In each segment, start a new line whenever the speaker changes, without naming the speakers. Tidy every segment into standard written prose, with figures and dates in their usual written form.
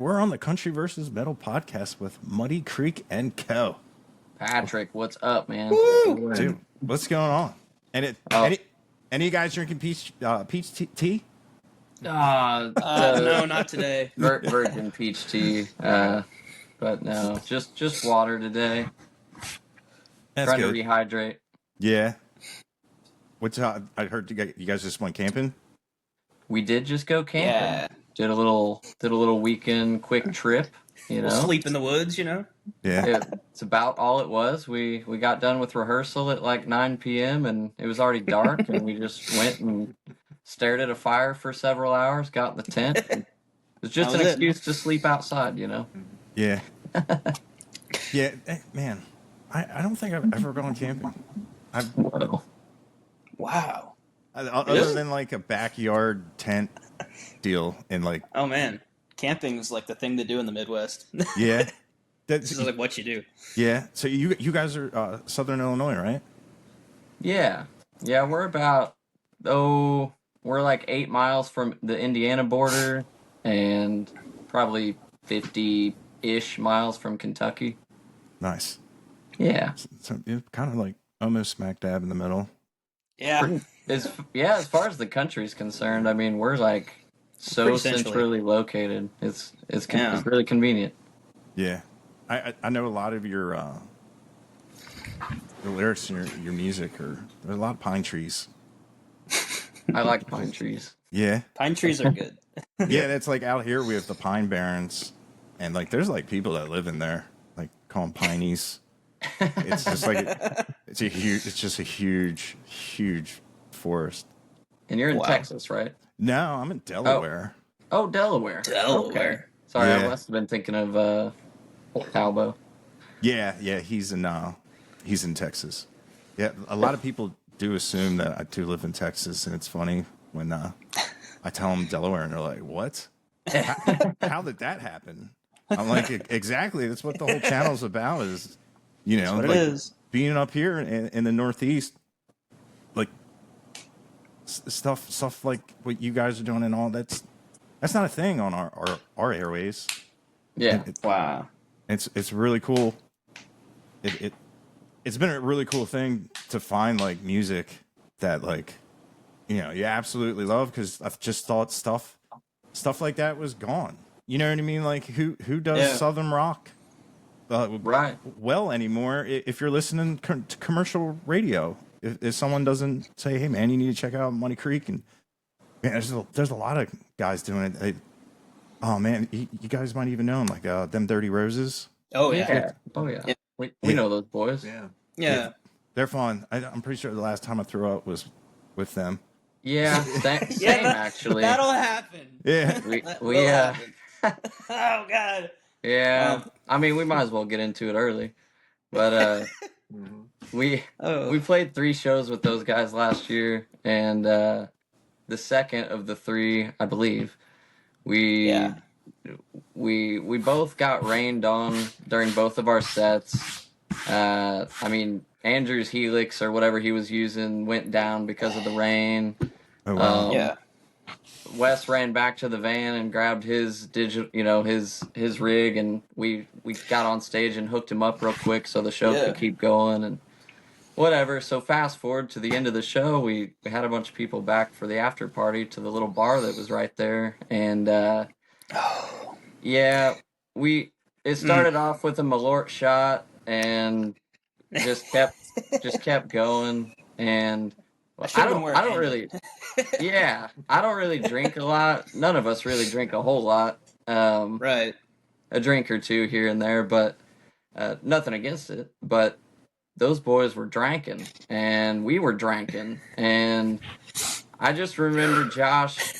We're on the Country versus Metal podcast with Muddy Creek and Co.
Patrick, what's up, man?
Woo! Dude, what's going on? And any of you guys drinking peach tea?
No, not today.
Virgin peach tea. But no, just water today.
That's
Trying
good.
to rehydrate.
Yeah. I heard you guys just went camping.
We did just go camping.
Yeah.
Did a little weekend quick trip. You know,
Sleep in the woods. You know.
Yeah.
It's about all it was. We got done with rehearsal at like 9 p.m. and it was already dark, and we just went and stared at a fire for several hours. Got in the tent. It was just an excuse to sleep outside. You know.
Yeah. Yeah, man. I don't think I've ever gone camping.
Wow.
Other than like a backyard tent deal and like.
Oh man, camping is like the thing to do in the Midwest.
Yeah.
This is like what you do.
Yeah. So you guys are Southern Illinois, right?
Yeah. We're about we're like 8 miles from the Indiana border and probably 50-ish miles from Kentucky.
Nice.
Yeah.
So you're kind of like almost smack dab in the middle.
Yeah.
As far as the country's concerned, I mean, we're like so centrally located. It's really convenient.
Yeah. I know a lot of your the lyrics in your music there's a lot of pine trees.
I like pine trees.
Yeah.
Pine trees are good.
Yeah, it's like out here we have the Pine Barrens, and like there's like people that live in there, like call them pineys. It's just like it's just a huge forest.
And you're in Texas, right?
No, I'm in Delaware.
Oh, Delaware. Okay. Sorry,
Yeah.
I must have been thinking of Talbot.
Yeah, he's in Texas. Yeah, a lot of people do assume that I do live in Texas, and it's funny when I tell them Delaware, and they're like, "What? How did that happen?" I'm like, "Exactly. That's what the whole channel's about. Is
That's what
like
it is.
being up here in the Northeast, like stuff like what you guys are doing and all. That's not a thing on our airways.
Yeah.
Wow.
It's really cool. It's been a really cool thing to find like music that like you absolutely love, because I've just thought stuff like that was gone. You know what I mean? Like who does Southern rock
Right.
well anymore? If you're listening to commercial radio, if someone doesn't say, "Hey man, you need to check out Muddy Creek," and man, there's a lot of guys doing it. Oh man, you guys might even know them, like Them Dirty Roses.
Oh yeah.
Oh yeah. We know those boys.
Yeah.
They're fun. I'm pretty sure the last time I threw up was with them.
Yeah. Same actually.
That'll happen.
Yeah.
We
happen. Oh god.
Yeah. I mean, we might as well get into it early. But we played 3 shows with those guys last year, and the second of the 3, I believe, we both got rained on during both of our sets. I mean, Andrew's Helix or whatever he was using went down because of the rain.
Oh wow.
Yeah.
Wes ran back to the van and grabbed his his rig, and we got on stage and hooked him up real quick so the show could keep going and whatever. So fast forward to the end of the show, we had a bunch of people back for the after party to the little bar that was right there, and it started off with a Malort shot and just kept going, and I don't really drink a lot. None of us really drink a whole lot.
Right.
A drink or two here and there, but nothing against it. But those boys were drinking, and we were drinking, and I just remember Josh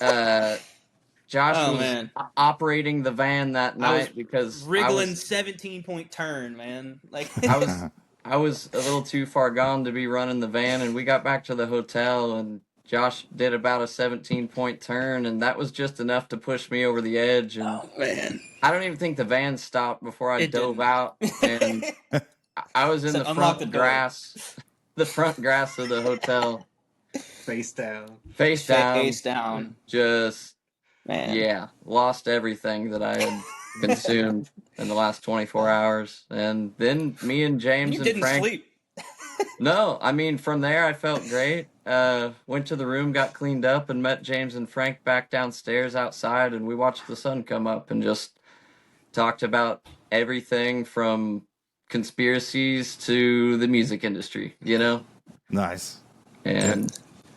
was operating the van that night because
wriggling 17-point turn, man. Like
I was a little too far gone to be running the van, and we got back to the hotel, and Josh did about a 17-point turn, and that was just enough to push me over the edge. And
man,
I don't even think the van stopped before I dove out, and I was in the front grass of the hotel,
face down,
just
Man.
Yeah, lost everything that I had consumed in the last 24 hours. And then me and James
You
and
didn't
Frank.
sleep.
No, I mean, from there I felt great. Went to the room, got cleaned up, and met James and Frank back downstairs outside, and we watched the sun come up and just talked about everything from conspiracies to the music industry, you know?
Nice.
And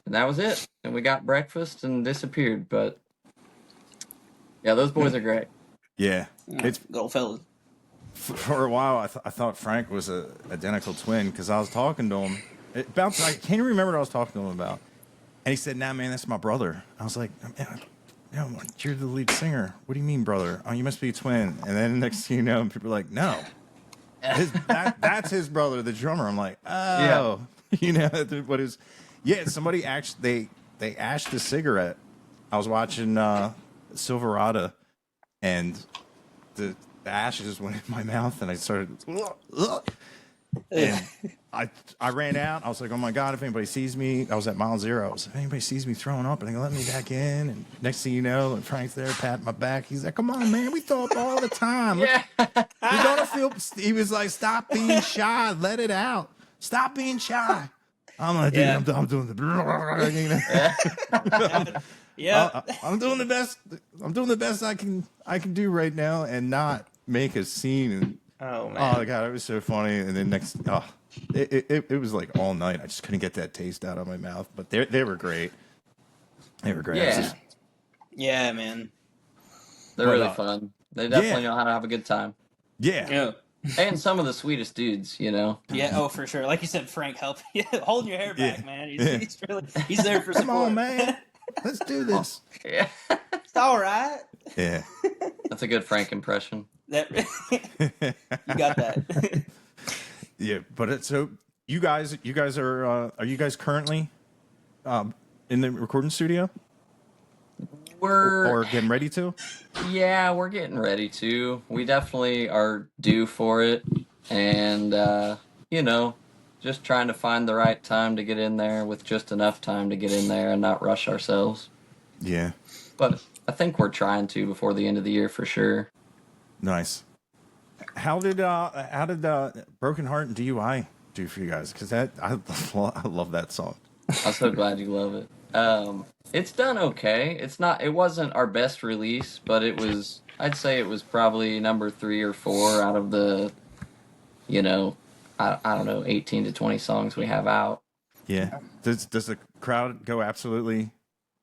that was it. And we got breakfast and disappeared. But yeah, those boys are great.
Yeah. It's
Go fellas.
for a while. I thought Frank was a identical twin because I was talking to him about. I can't even remember what I was talking to him about, and he said, "Nah, man, that's my brother." I was like, "Man, you're the lead singer. What do you mean, brother? Oh, you must be a twin." And then next thing you know, people are like, "No, that's his brother, the drummer." I'm like, "Oh, you know what is?" Yeah, somebody actually they ashed a cigarette. I was watching Silverado, and the ashes went in my mouth, and I started. And I ran out. I was like, "Oh my god! If anybody sees me," I was at mile zero. I was like, "If anybody sees me throwing up, and they let me back in." And next thing you know, Frank's there, patting my back. He's like, "Come on, man, we throw up all the time.
Yeah.
You're gonna feel." He was like, "Stop being shy. Let it out. Stop being shy." I'm like, "Dude,
Yeah.
I'm doing the." You know?
Yeah.
I'm doing the best. I'm doing the best I can do right now, and not make a scene. And
Oh man.
oh god, it was so funny. And then it was like all night. I just couldn't get that taste out of my mouth. But they were great. They were great.
Yeah.
Yeah, man.
They're
But,
really fun. They definitely
yeah.
know how to have a good time.
Yeah.
Yeah.
And some of the sweetest dudes, you know?
Yeah, oh for sure. Like you said, Frank help holding your hair back,
Yeah.
man.
Yeah.
He's there for support.
Come on, man. Let's do this.
Yeah.
It's all right.
Yeah.
That's a good Frank impression.
That you got that.
Yeah. But so you guys are you guys currently in the recording studio or getting ready to?
Yeah, we're getting ready to. We definitely are due for it. And, you know, just trying to find the right time to get in there with just enough time to get in there and not rush ourselves.
Yeah.
But I think we're trying to before the end of the year for sure.
Nice. How did Broken Heart and DUI do for you guys? Because I love that song.
I'm so glad you love it. It's done okay. It wasn't our best release, but I'd say it was probably number 3 or 4 out of the, you know, I don't know, 18 to 20 songs we have out.
Yeah. Does the crowd go absolutely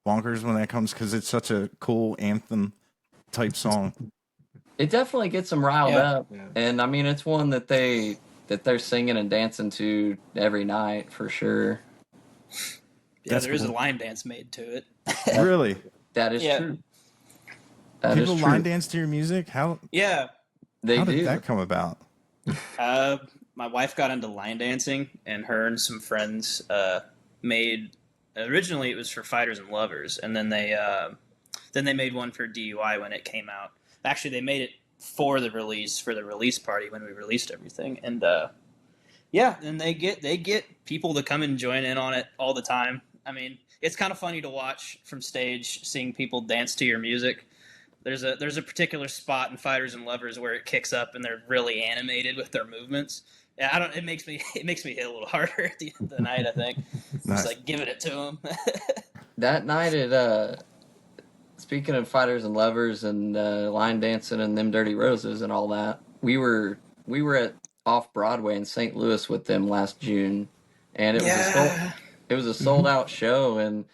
bonkers when that comes? Because it's such a cool anthem type song.
It definitely gets them riled up.
Yeah.
And I mean, it's one that they're singing and dancing to every night for sure.
Yeah,
That's
there is a
cool.
line dance made to it.
Really?
That is
Yeah.
true. That is
People
true.
line dance to your music? How
Yeah.
They
how
do.
did that come about?
My wife got into line dancing, and her and some friends made. Originally, it was for Fighters and Lovers, and then they made one for DUI when it came out. Actually, they made it for the release party when we released everything, and yeah, and they get people to come and join in on it all the time. I mean, it's kind of funny to watch from stage, seeing people dance to your music. There's a particular spot in Fighters and Lovers where it kicks up and they're really animated with their movements. Yeah, it makes me hit a little harder at the end of the night. I think
Nice.
just like giving it to them.
That night at speaking of Fighters and Lovers and line dancing and them Dirty Roses and all that, we were at Off Broadway in St. Louis with them last June, and it was a sold out show. And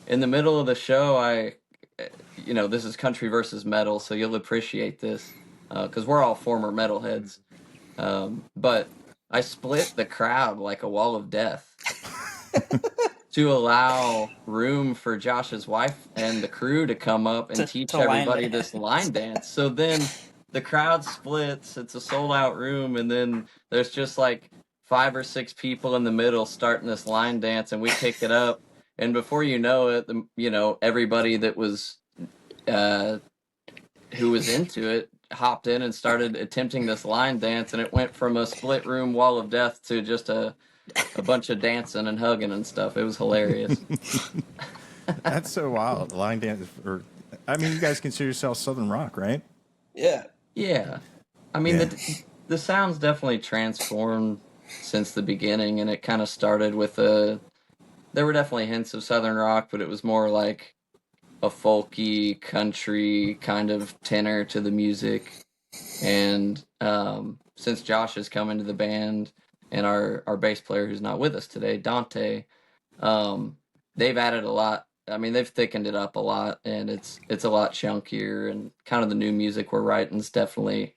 in the middle of the show, this is country versus metal, so you'll appreciate this because we're all former metalheads. But I split the crowd like a wall of death to allow room for Josh's wife and the crew to come up and teach
to line
everybody
dance.
this line dance. So then the crowd splits, it's a sold out room, and then there's just like 5 or 6 people in the middle starting this line dance, and we pick it up. And before you know it, everybody that was who was into it hopped in and started attempting this line dance, and it went from a split room wall of death to just a bunch of dancing and hugging and stuff. It was hilarious.
That's so wild. Line dance, or I mean, you guys consider yourselves Southern rock, right?
Yeah.
Yeah. I mean,
Yeah.
the sound's definitely transformed since the beginning, and it kind of started with there were definitely hints of Southern rock, but it was more like a folky country kind of tenor to the music. And since Josh has come into the band and our bass player who's not with us today, Dante, they've added a lot. I mean, they've thickened it up a lot, and it's a lot chunkier, and kind of the new music we're writing is definitely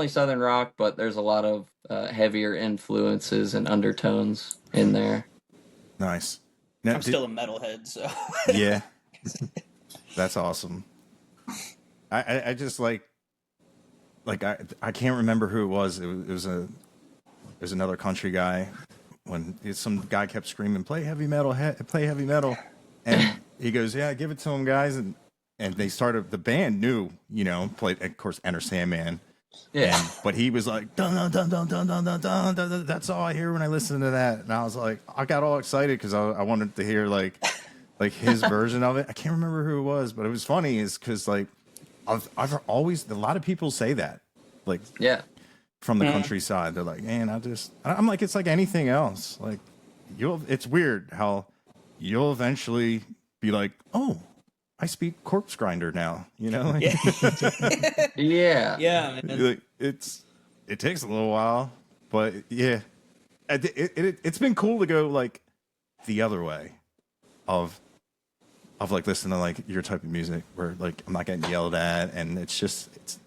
Southern rock, but there's a lot of heavier influences and undertones in there.
Nice. Now,
I'm still a metalhead, so
yeah, that's awesome. I just like I can't remember who it was. It was another country guy. When some guy kept screaming, "Play heavy metal, play heavy metal," and he goes, "Yeah, give it to them, guys." And they started. The band knew, played, of course, Enter Sandman.
Yeah.
But he was like, dun, dun, dun, dun, dun, dun, dun, dun, dun, dun. That's all I hear when I listen to that. And I was like, I got all excited because I wanted to hear like his version of it. I can't remember who it was, but it was funny is because like I've always, a lot of people say that, like,
Yeah.
from the countryside. They're like, man, I'm like, it's like anything else. Like it's weird how you'll eventually be like, oh, I speak corpse grinder now, Like,
Yeah.
yeah, man.
like, it takes a little while, but yeah, it's been cool to go like the other way of like listening to like your type of music where like I'm not getting yelled at, and it's it's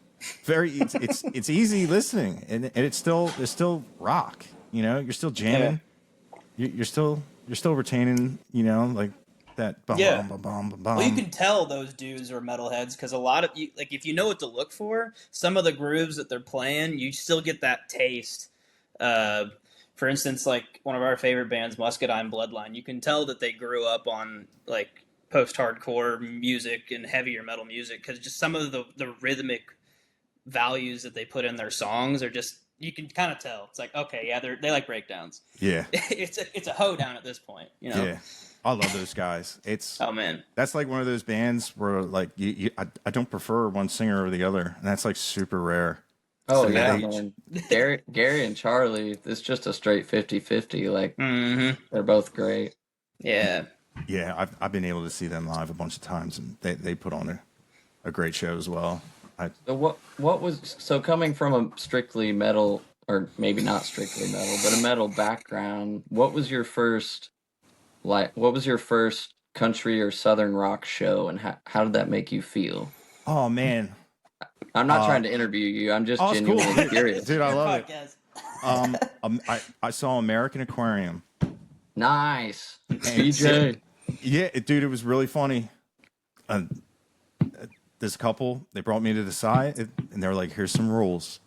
easy listening, and it's still rock, you're still jamming, you're still retaining, like that bum,
Yeah.
bum, bum, bum, bum.
Well, you can tell those dudes are metalheads because a lot of you, like, if you know what to look for, some of the grooves that they're playing, you still get that taste. For instance, like one of our favorite bands, Muscadine Bloodline, you can tell that they grew up on like post-hardcore music and heavier metal music because just some of the rhythmic values that they put in their songs are just, you can kind of tell. It's like, okay, yeah, they like breakdowns.
Yeah.
it's a hoedown at this point,
Yeah. I love those guys.
Oh man,
That's like one of those bands where like I don't prefer one singer or the other, and that's like super rare.
Oh,
So
yeah, man. Gary and Charlie, it's just a straight 50-50. Like, they're both great.
Yeah.
Yeah, I've been able to see them live a bunch of times, and they put on a great show as well.
So what was, so coming from a strictly metal, or maybe not strictly metal, but a metal background, what was your first country or Southern rock show, and how did that make you feel?
Oh man,
I'm not trying to interview you. I'm just
it's
genuinely
cool.
curious.
Dude, I love it. I saw American Aquarium.
Nice. BJ.
Yeah, dude, it was really funny. This couple, they brought me to the side, and they were like, "Here's some rules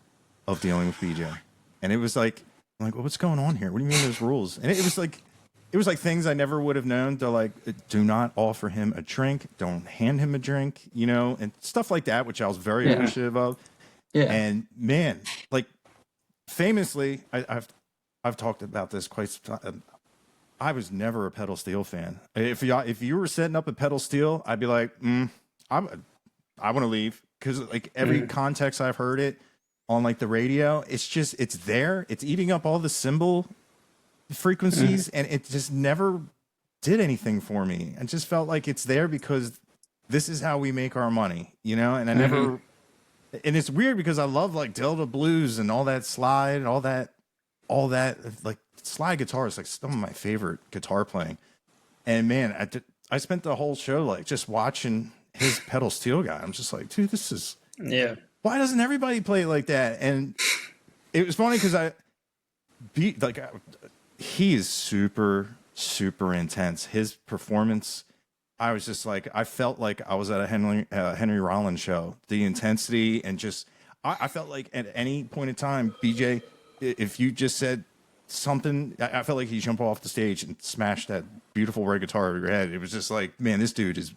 of dealing with BJ," and it was like, I'm like, well, what's going on here? What do you mean there's rules? And it was like things I never would have known. They're like, do not offer him a drink, don't hand him a drink, and stuff like that, which I was very appreciative of.
Yeah.
And man, like famously, I've talked about this quite. I was never a pedal steel fan. If you were setting up a pedal steel, I'd be like, I want to leave, because like every context I've heard it on like the radio, it's there, it's eating up all the cymbal frequencies, and it just never did anything for me. I just felt like it's there because this is how we make our money, and I never, and it's weird because I love like Delta blues and all that slide and all that like slide guitar is like some of my favorite guitar playing. And man, I spent the whole show like just watching his pedal steel guy. I'm just like, dude, this is, why doesn't everybody play it like that? And it was funny because he is super, super intense. His performance, I was just like, I felt like I was at a Henry Rollins show. The intensity, and just, I felt like at any point in time, BJ, if you just said something, I felt like he'd jump off the stage and smash that beautiful red guitar over your head. It was just like, man, this dude is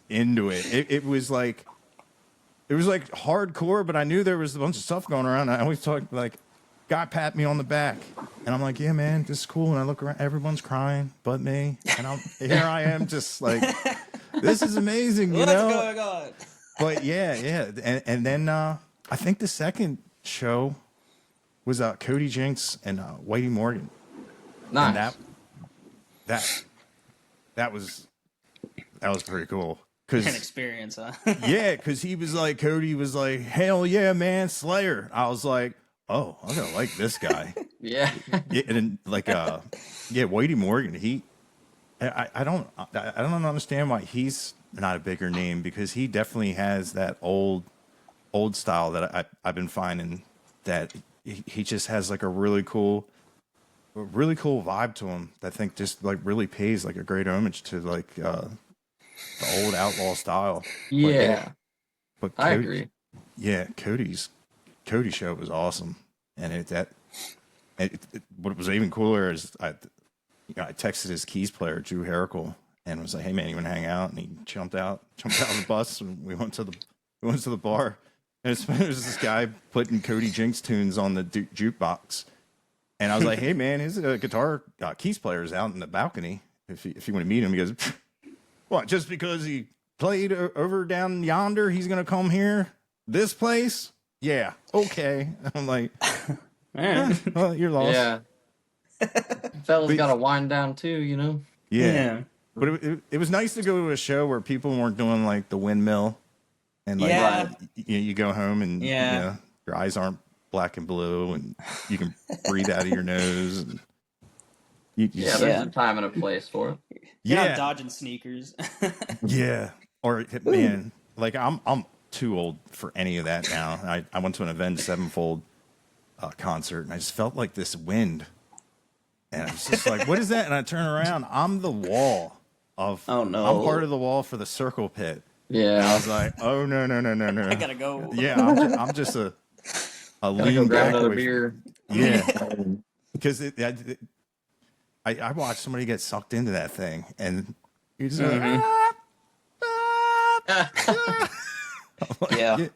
into it. It was like hardcore, but I knew there was a bunch of stuff going around. I always talk like, guy pat me on the back, and I'm like, yeah, man, this is cool. And I look around, everyone's crying but me, and here I am, just like, this is amazing, you know.
What's going on?
But yeah, and then I think the second show was Cody Jinks and Whitey Morgan.
Nice.
And that was pretty cool.
An experience, huh?
Yeah, because Cody was like, hell yeah, man, Slayer. I was like, oh, I'm gonna like this guy.
Yeah.
Yeah, and then Whitey Morgan. I don't understand why he's not a bigger name, because he definitely has that old style that I've been finding, that he just has like a really cool vibe to him that I think just like really pays like a great homage to like the old outlaw style.
Yeah.
But
I agree.
Yeah, Cody's show was awesome, and what was even cooler is I texted his keys player Drew Herrickle and was like, "Hey man, you want to hang out?" And he jumped out of the bus, and we went to the bar. And it was this guy putting Cody Jinks tunes on the jukebox, and I was like, "Hey man, his guitar keys player is out in the balcony. If you want to meet him," he goes, "What? Just because he played over down yonder, he's gonna come here? This place? Yeah, okay." I'm like, well, you're lost.
Yeah. Fellas got to wind down too, you know?
Yeah. But it was nice to go to a show where people weren't doing like the windmill, and like you go home and you know, your eyes aren't black and blue, and you can breathe out of your nose. And
there's a time and a place for it.
You're not dodging sneakers.
Yeah. Or man, like I'm too old for any of that now. I went to an Avenged Sevenfold concert, and I just felt like this wind, and I was just like, "What is that?" And I turn around, I'm the wall of.
Oh no!
I'm part of the wall for the circle pit.
Yeah,
and I was like, "Oh no!"
I gotta go.
Yeah, I'm just a lean
grab
back
another
away
beer.
Yeah, because I watched somebody get sucked into that thing, and you're just like,
yeah.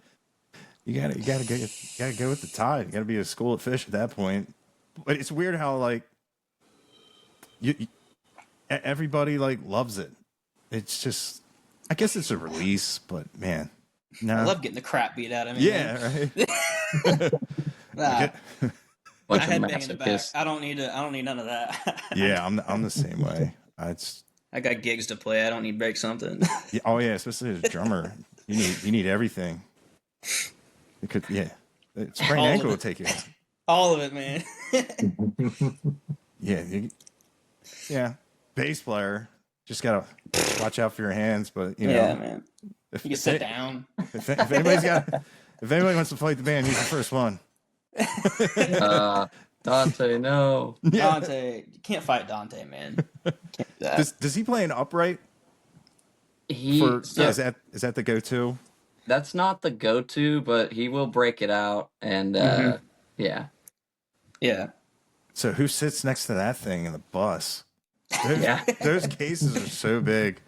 You gotta go with the tide. You gotta be a school of fish at that point. But it's weird how like everybody like loves it. It's just, I guess it's a release, but man, no.
I love getting the crap beat out of me.
Yeah, right.
I had bang in the back.
Masochist.
I don't need none of that.
Yeah, I'm the same way.
I got gigs to play. I don't need to break something.
Yeah, oh yeah, especially as a drummer, you need everything. It could, sprained ankle will take you.
All of it, man.
Yeah, bass player, just gotta watch out for your hands. But you know,
yeah, man. You can sit down.
If anybody wants to fight the band, he's the first one.
Dante, no.
Yeah.
Dante, you can't fight Dante, man. Can't do that.
Does he play an upright? Is that the go-to?
That's not the go-to, but he will break it out, and yeah.
So who sits next to that thing in the bus?
Yeah.
Those cases are so big.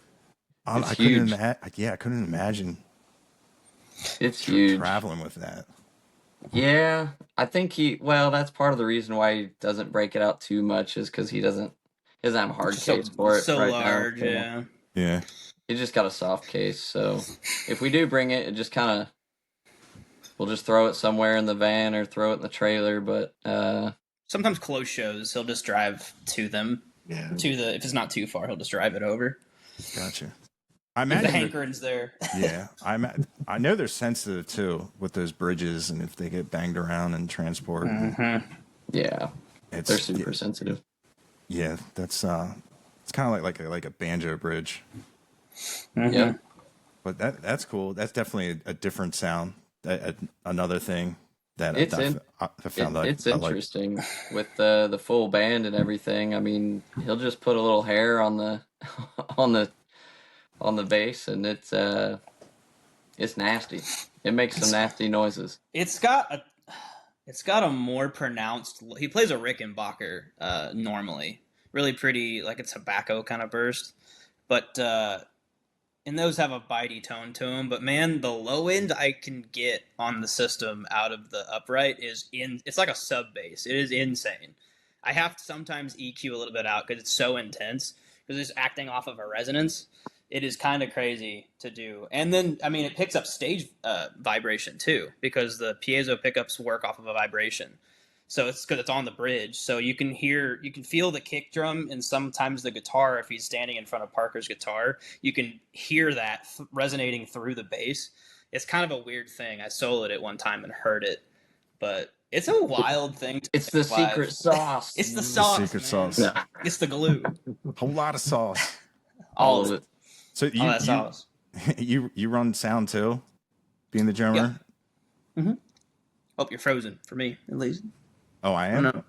I
huge.
couldn't imagine.
It's huge.
Traveling with that.
Yeah, I think that's part of the reason why he doesn't break it out too much, is because he doesn't have a hard case for it.
So
right
large,
now.
Yeah.
He just got a soft case, so if we do bring it, just kind of, we'll just throw it somewhere in the van or throw it in the trailer. But
sometimes close shows, he'll just drive to them.
Yeah.
If it's not too far, he'll just drive it over.
Gotcha. I
If
imagine
the hankering's there.
Yeah, I know they're sensitive too with those bridges, and if they get banged around and transport.
Yeah, they're super sensitive.
Yeah, that's it's kind of like a banjo bridge.
Yeah,
but that's cool. That's definitely a different sound. Another thing that I found
it's interesting with the full band and everything. I mean, he'll just put a little hair on the on the bass, and it's nasty. It makes some nasty noises.
It's got a more pronounced. He plays a Rickenbacker normally, really pretty, like a tobacco kind of burst, but and those have a bitey tone to them. But man, the low end I can get on the system out of the upright it's like a sub bass. It is insane. I have to sometimes EQ a little bit out because it's so intense because it's acting off of a resonance. It is kind of crazy to do. And then, I mean, it picks up stage vibration too because the piezo pickups work off of a vibration. So it's because it's on the bridge. So you can feel the kick drum and sometimes the guitar. If he's standing in front of Parker's guitar, you can hear that resonating through the bass. It's kind of a weird thing. I soloed it one time and heard it, but it's a wild thing.
It's the secret sauce.
It's the sauce.
The secret
man.
sauce.
It's the glue.
Whole lot of sauce.
All of it.
So
All that sauce.
you run sound too, being the drummer.
Yeah. Mm-hmm. Hope you're frozen for me at least.
Oh, I am.
No.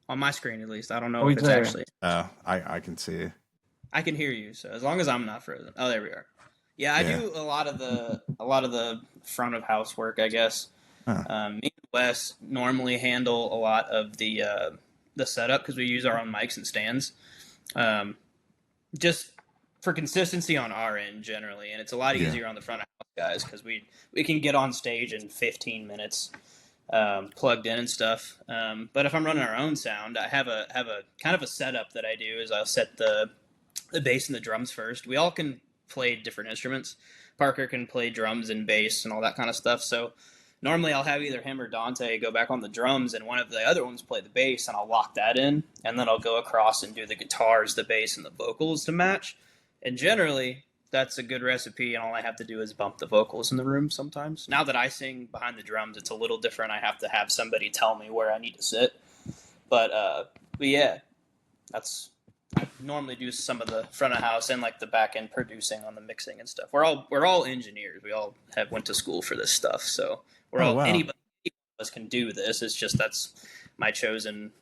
On my screen at least. I don't know if it's actually.
I can see.
I can hear you. So as long as I'm not frozen. Oh, there we are. Yeah, I do a lot of the front of house work, I guess.
Huh.
Me and Wes normally handle a lot of the setup because we use our own mics and stands. Just for consistency on our end generally, and it's a lot easier on the front of house guys because we can get on stage in 15 minutes. Plugged in and stuff. But if I'm running our own sound, I have a kind of a setup that I do is I'll set the bass and the drums first. We all can play different instruments. Parker can play drums and bass and all that kind of stuff. So normally I'll have either him or Dante go back on the drums and one of the other ones play the bass, and I'll lock that in, and then I'll go across and do the guitars, the bass, and the vocals to match. And generally that's a good recipe, and all I have to do is bump the vocals in the room sometimes. Now that I sing behind the drums, it's a little different. I have to have somebody tell me where I need to sit. But yeah, I normally do some of the front of house and like the back end producing on the mixing and stuff. We're all engineers. We all went to school for this stuff, so anybody of us can do this. It's just that's my chosen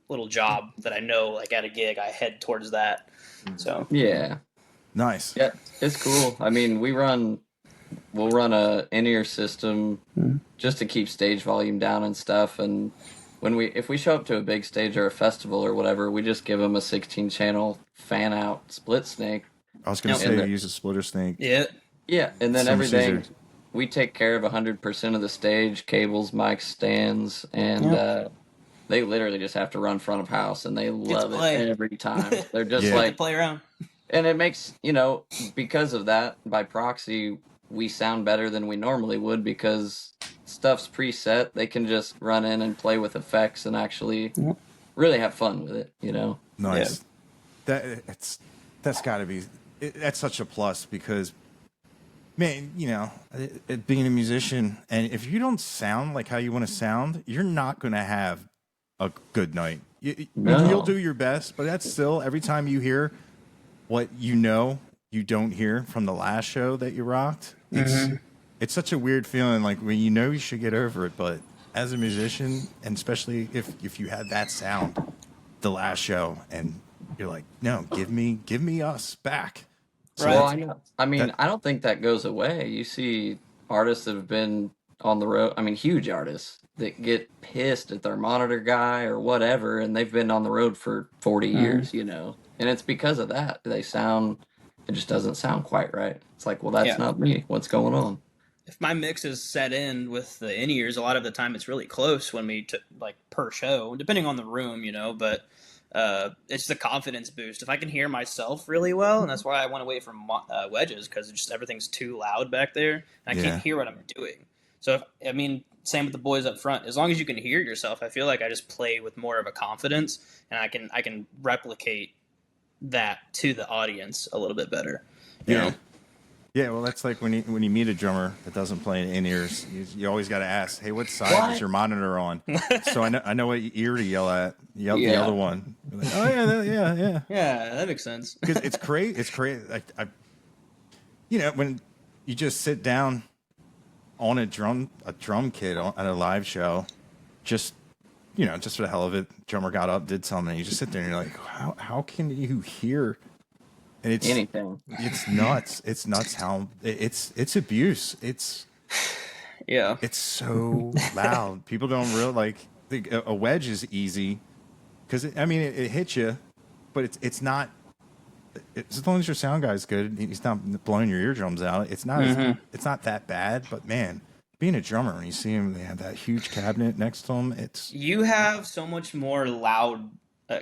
little job that I know. Like at a gig, I head towards that. So
yeah.
Nice.
Yeah, it's cool. I mean, we'll run a in-ear system just to keep stage volume down and stuff. And if we show up to a big stage or a festival or whatever, we just give them a 16-channel fan out split snake.
I was going to say you use a splitter snake.
Yeah.
Yeah, and then
So much
everything
easier.
we take care of 100% of the stage, cables, mics, stands, and they literally just have to run front of house, and they love it every time. They're just like
play around.
And it makes, because of that, by proxy, we sound better than we normally would because stuff's preset. They can just run in and play with effects and actually really have fun with it,
Nice. Yeah. That's got to be that's such a plus because, man, being a musician, and if you don't sound like how you want to sound, you're not going to have a good night. You'll do your best, but that's still every time you hear what you don't hear from the last show that you rocked. It's such a weird feeling, like when you should get over it, but as a musician, and especially if you had that sound the last show, and you're like, no, give me us back.
So well, I know. I mean, I don't think that goes away. You see artists that have been on the road. I mean, huge artists that get pissed at their monitor guy or whatever, and they've been on the road for 40 years, And it's because of that. It just doesn't sound quite right. It's like, well, that's not me. What's going on?
If my mix is set in with the in-ears, a lot of the time it's really close when we per show, depending on the room, but it's the confidence boost. If I can hear myself really well, and that's why I went away from wedges, because just everything's too loud back there, and I can't hear what I'm doing. So, same with the boys up front. As long as you can hear yourself, I feel like I just play with more of a confidence, and I can replicate that to the audience a little bit better. You know?
Yeah, well, that's like when you meet a drummer that doesn't play in ears, you always got to ask, hey, what side is your monitor on? So I know what ear to yell at. Yell at the other one. Like, oh yeah.
Yeah, that makes sense.
Because it's crazy. It's crazy. When you just sit down on a drum kit at a live show, just for the hell of it, drummer got up, did something, and you just sit there and you're like, how can you hear? And it's
anything.
It's nuts. It's nuts how it's abuse. It's so loud. People don't really a wedge is easy because it hits you, but it's not as long as your sound guy's good, he's not blowing your eardrums out. It's not it's not that bad. But man, being a drummer, when you see him, they have that huge cabinet next to him.
You have so much more loud.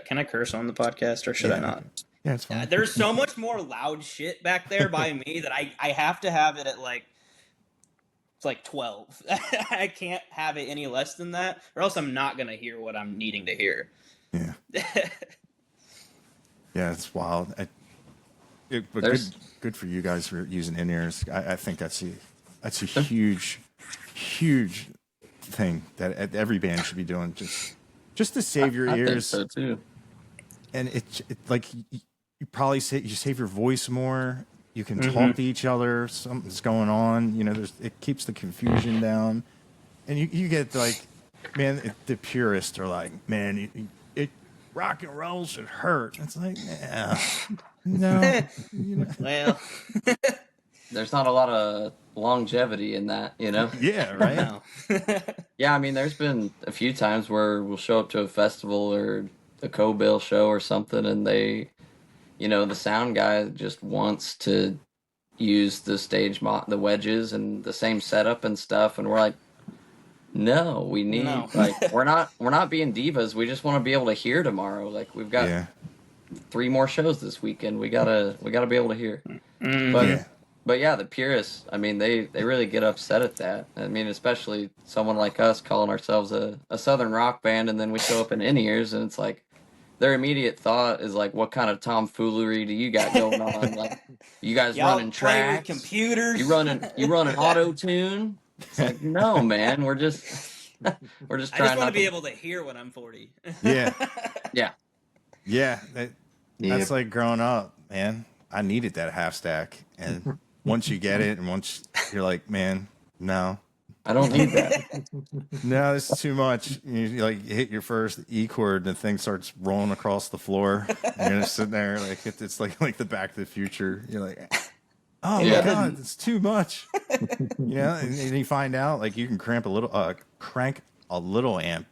Can I curse on the podcast, or should I not?
Yeah, it's fine.
There's so much more loud shit back there by me that I have to have it at it's like 12. I can't have it any less than that, or else I'm not gonna hear what I'm needing to hear.
Yeah. Yeah, it's wild. But good for you guys for using in-ears. I think that's a huge thing that every band should be doing, just to save your ears.
I think so too.
And it like you probably save your voice more. You can talk to each other. Something's going on. You know, it keeps the confusion down. And you get like, man, the purists are like, man, it rock and roll should hurt. It's like, yeah, no. You know.
Well,
there's not a lot of longevity in that, you know?
Yeah, right?
No.
Yeah, I mean, there's been a few times where we'll show up to a festival or a Co-Bill show or something, and they, you know, the sound guy just wants to use the the wedges and the same setup and stuff, and we're like, no, we need like we're not being divas. We just want to be able to hear tomorrow. Like we've got 3 more shows this weekend. We gotta be able to hear. But yeah, the purists, I mean, they really get upset at that. I mean, especially someone like us calling ourselves a Southern rock band, and then we show up in in-ears, and it's like, their immediate thought is like, what kind of tomfoolery do you got going on? Like, you guys running tracks?
Computers?
You running auto-tune? It's like, no, man, we're just trying
I just want to be able to hear when I'm 40.
Yeah.
Yeah.
That's like growing up, man. I needed that half stack, and once you get it, and once you're like, man, no,
I don't need that.
No, this is too much. You like hit your first E chord, and the thing starts rolling across the floor. And you're just sitting there like it's like the Back to the Future. You're like, oh my god, it's too much. And you find out like you can crank a little amp,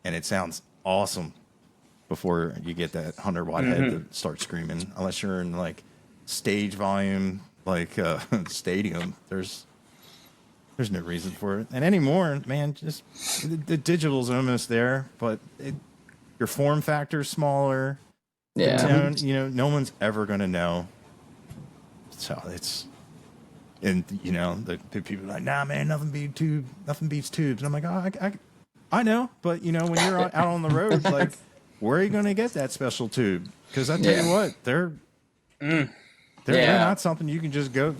and it sounds awesome before you get that 100-watt head to start screaming. Unless you're in like stage volume, like stadium, there's no reason for it. And anymore, man, just the digital's almost there, but your form factor's smaller.
Yeah.
The tone, no one's ever going to know. So and the people are like, nah, man, nothing beats tubes. And I'm like, oh, I know, but when you're out on the road, like, where are you going to get that special tube? Because I tell you what, they're not something you can just go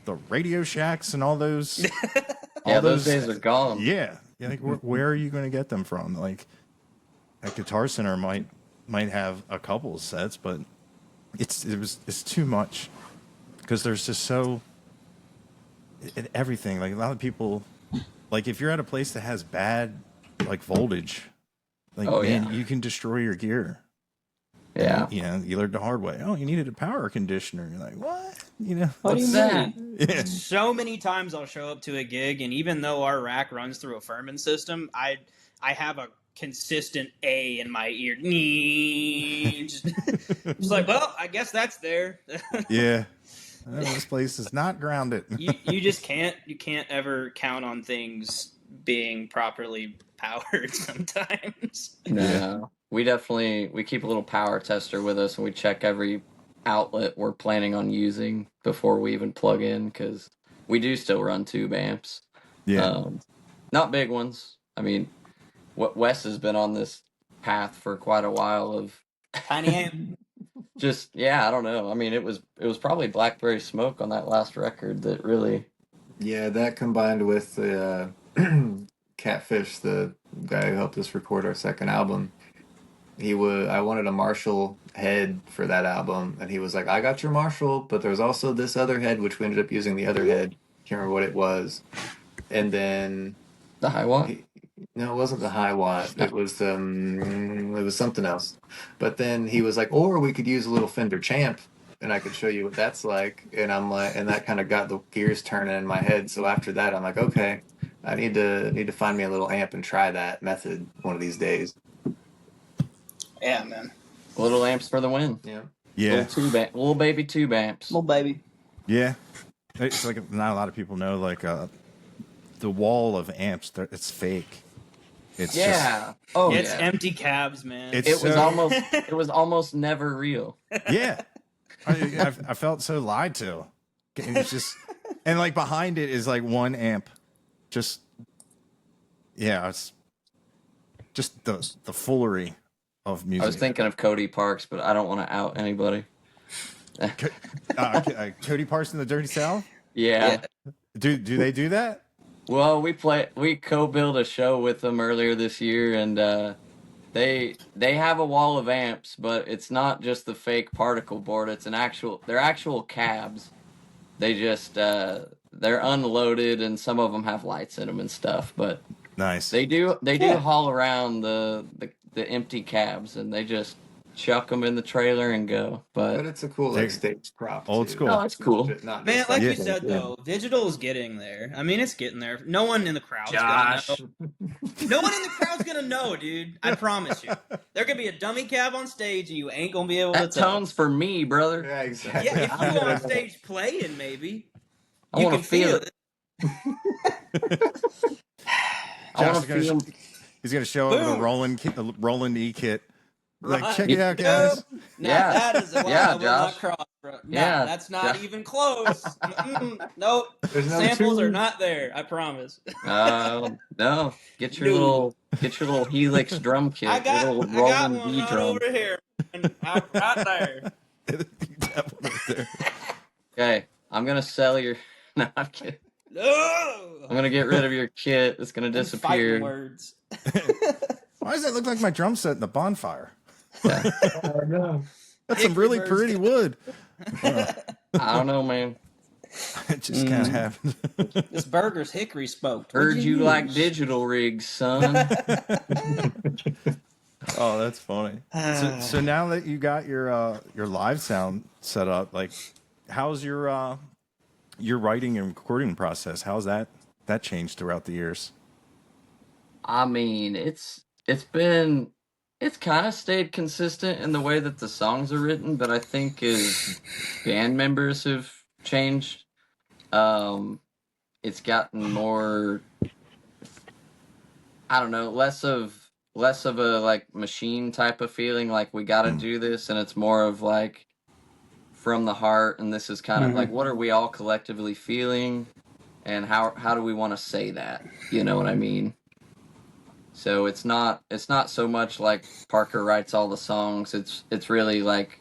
the Radio Shacks and all those.
Those days are gone.
Yeah, like where are you going to get them from? Like, a Guitar Center might have a couple of sets, but it's too much because there's just everything. Like a lot of people, like if you're at a place that has bad like voltage, like you can destroy your gear.
Yeah.
And, you learned the hard way. Oh, you needed a power conditioner. You're like, what?
What's that?
Yeah.
So many times I'll show up to a gig, and even though our rack runs through a Furman system, I have a consistent A in my ear. Just like, well, I guess that's there.
Yeah. This place is not grounded.
you just can't ever count on things being properly powered sometimes.
No. We keep a little power tester with us, and we check every outlet we're planning on using before we even plug in, because we do still run tube amps.
Yeah.
Not big ones. I mean, Wes has been on this path for quite a while of
tiny amp.
I don't know. I mean, it was probably Blackberry Smoke on that last record that really.
Yeah, that combined with the Catfish, the guy who helped us record our second album. I wanted a Marshall head for that album, and he was like, I got your Marshall, but there's also this other head, which we ended up using the other head. Can't remember what it was. And then
the high watt?
No, it wasn't the high watt. It was something else. But then he was like, or we could use a little Fender Champ, and I could show you what that's like. And I'm like, and that kind of got the gears turning in my head. So after that, I'm like, okay, I need to find me a little amp and try that method one of these days.
Yeah, man.
Little amps for the win.
Yeah.
Yeah,
little baby tube amps.
Little baby.
yeah. It's like not a lot of people know like the wall of amps. It's fake. It's
Yeah.
just
Oh
It's
yeah.
empty cabs, man.
It's
It was
so-
almost it was almost never real.
yeah. I felt so lied to. And it's just and like behind it is like one amp. Just yeah, it's just the foolery of music.
I was thinking of Cody Parks, but I don't want to out anybody.
Cody Parks in the Dirty South.
Yeah.
Do they do that?
Well, we co-built a show with them earlier this year, and they have a wall of amps, but it's not just the fake particle board. It's they're actual cabs. They just they're unloaded, and some of them have lights in them and stuff. But
Nice.
they do haul around the empty cabs, and they just chuck them in the trailer and go.
But
But
it's a cool like stage prop.
Old
too.
school.
oh, it's cool.
Not
Man,
just
like
Yeah.
you said though, digital is getting there. I mean, it's getting there. No one in the crowd's
Josh.
gonna know. No one in the crowd's gonna know, dude. I promise you. There could be a dummy cab on stage, and you ain't gonna be able
That
to tell.
tone's for me, brother.
Yeah, exactly.
Yeah, if you go on stage playing, maybe
I
you
want
can
to feel
it.
it. I
Josh
want
is
to feel.
He's gonna show up with a
Boom.
Roland E kit. Like,
Right.
check it out, guys.
Now
Yeah.
that is a line
Yeah,
I will not
Josh.
cross, bro. Nah,
Yeah,
that's not
Josh.
even close. Nope.
There's no
Samples are
two-
not there. I promise.
No. Get your
No.
little Helix drum kit.
I got
little
one
Roland V
right
drum.
over here. Right there.
That one right there.
Okay, I'm gonna sell your. No, I'm kidding.
No.
I'm gonna get rid of your kit. It's gonna
Fighting
disappear.
words.
Why does that look like my drum set in the bonfire?
Yeah.
Oh, no.
That's some really
Hickory
pretty wood.
I don't know, man.
It just kind of happened.
This burger's hickory smoked.
Heard
What'd
you like
use?
digital rigs, son.
Oh, that's funny. So now that you got your live sound set up, like, how's your writing and recording process? How's that changed throughout the years?
I mean, it's kind of stayed consistent in the way that the songs are written, but I think as band members have changed, it's gotten more, I don't know, less of a like machine type of feeling, like we got to do this, and it's more of like from the heart, and this is kind of like, what are we all collectively feeling, and how do we want to say that? You know what I mean? So it's not so much like Parker writes all the songs. It's really like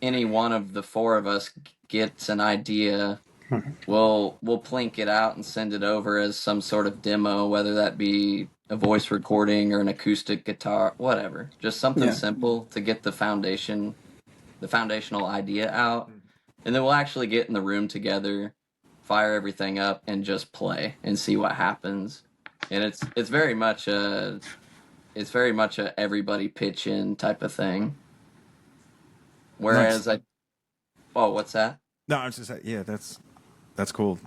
any one of the four of us gets an idea. We'll plink it out and send it over as some sort of demo, whether that be a voice recording or an acoustic guitar, whatever. Just something simple to get the foundational idea out. And then we'll actually get in the room together, fire everything up, and just play and see what happens. And it's very much a everybody pitch in type of thing. Whereas what's that?
No, I was just saying, yeah, that's cool.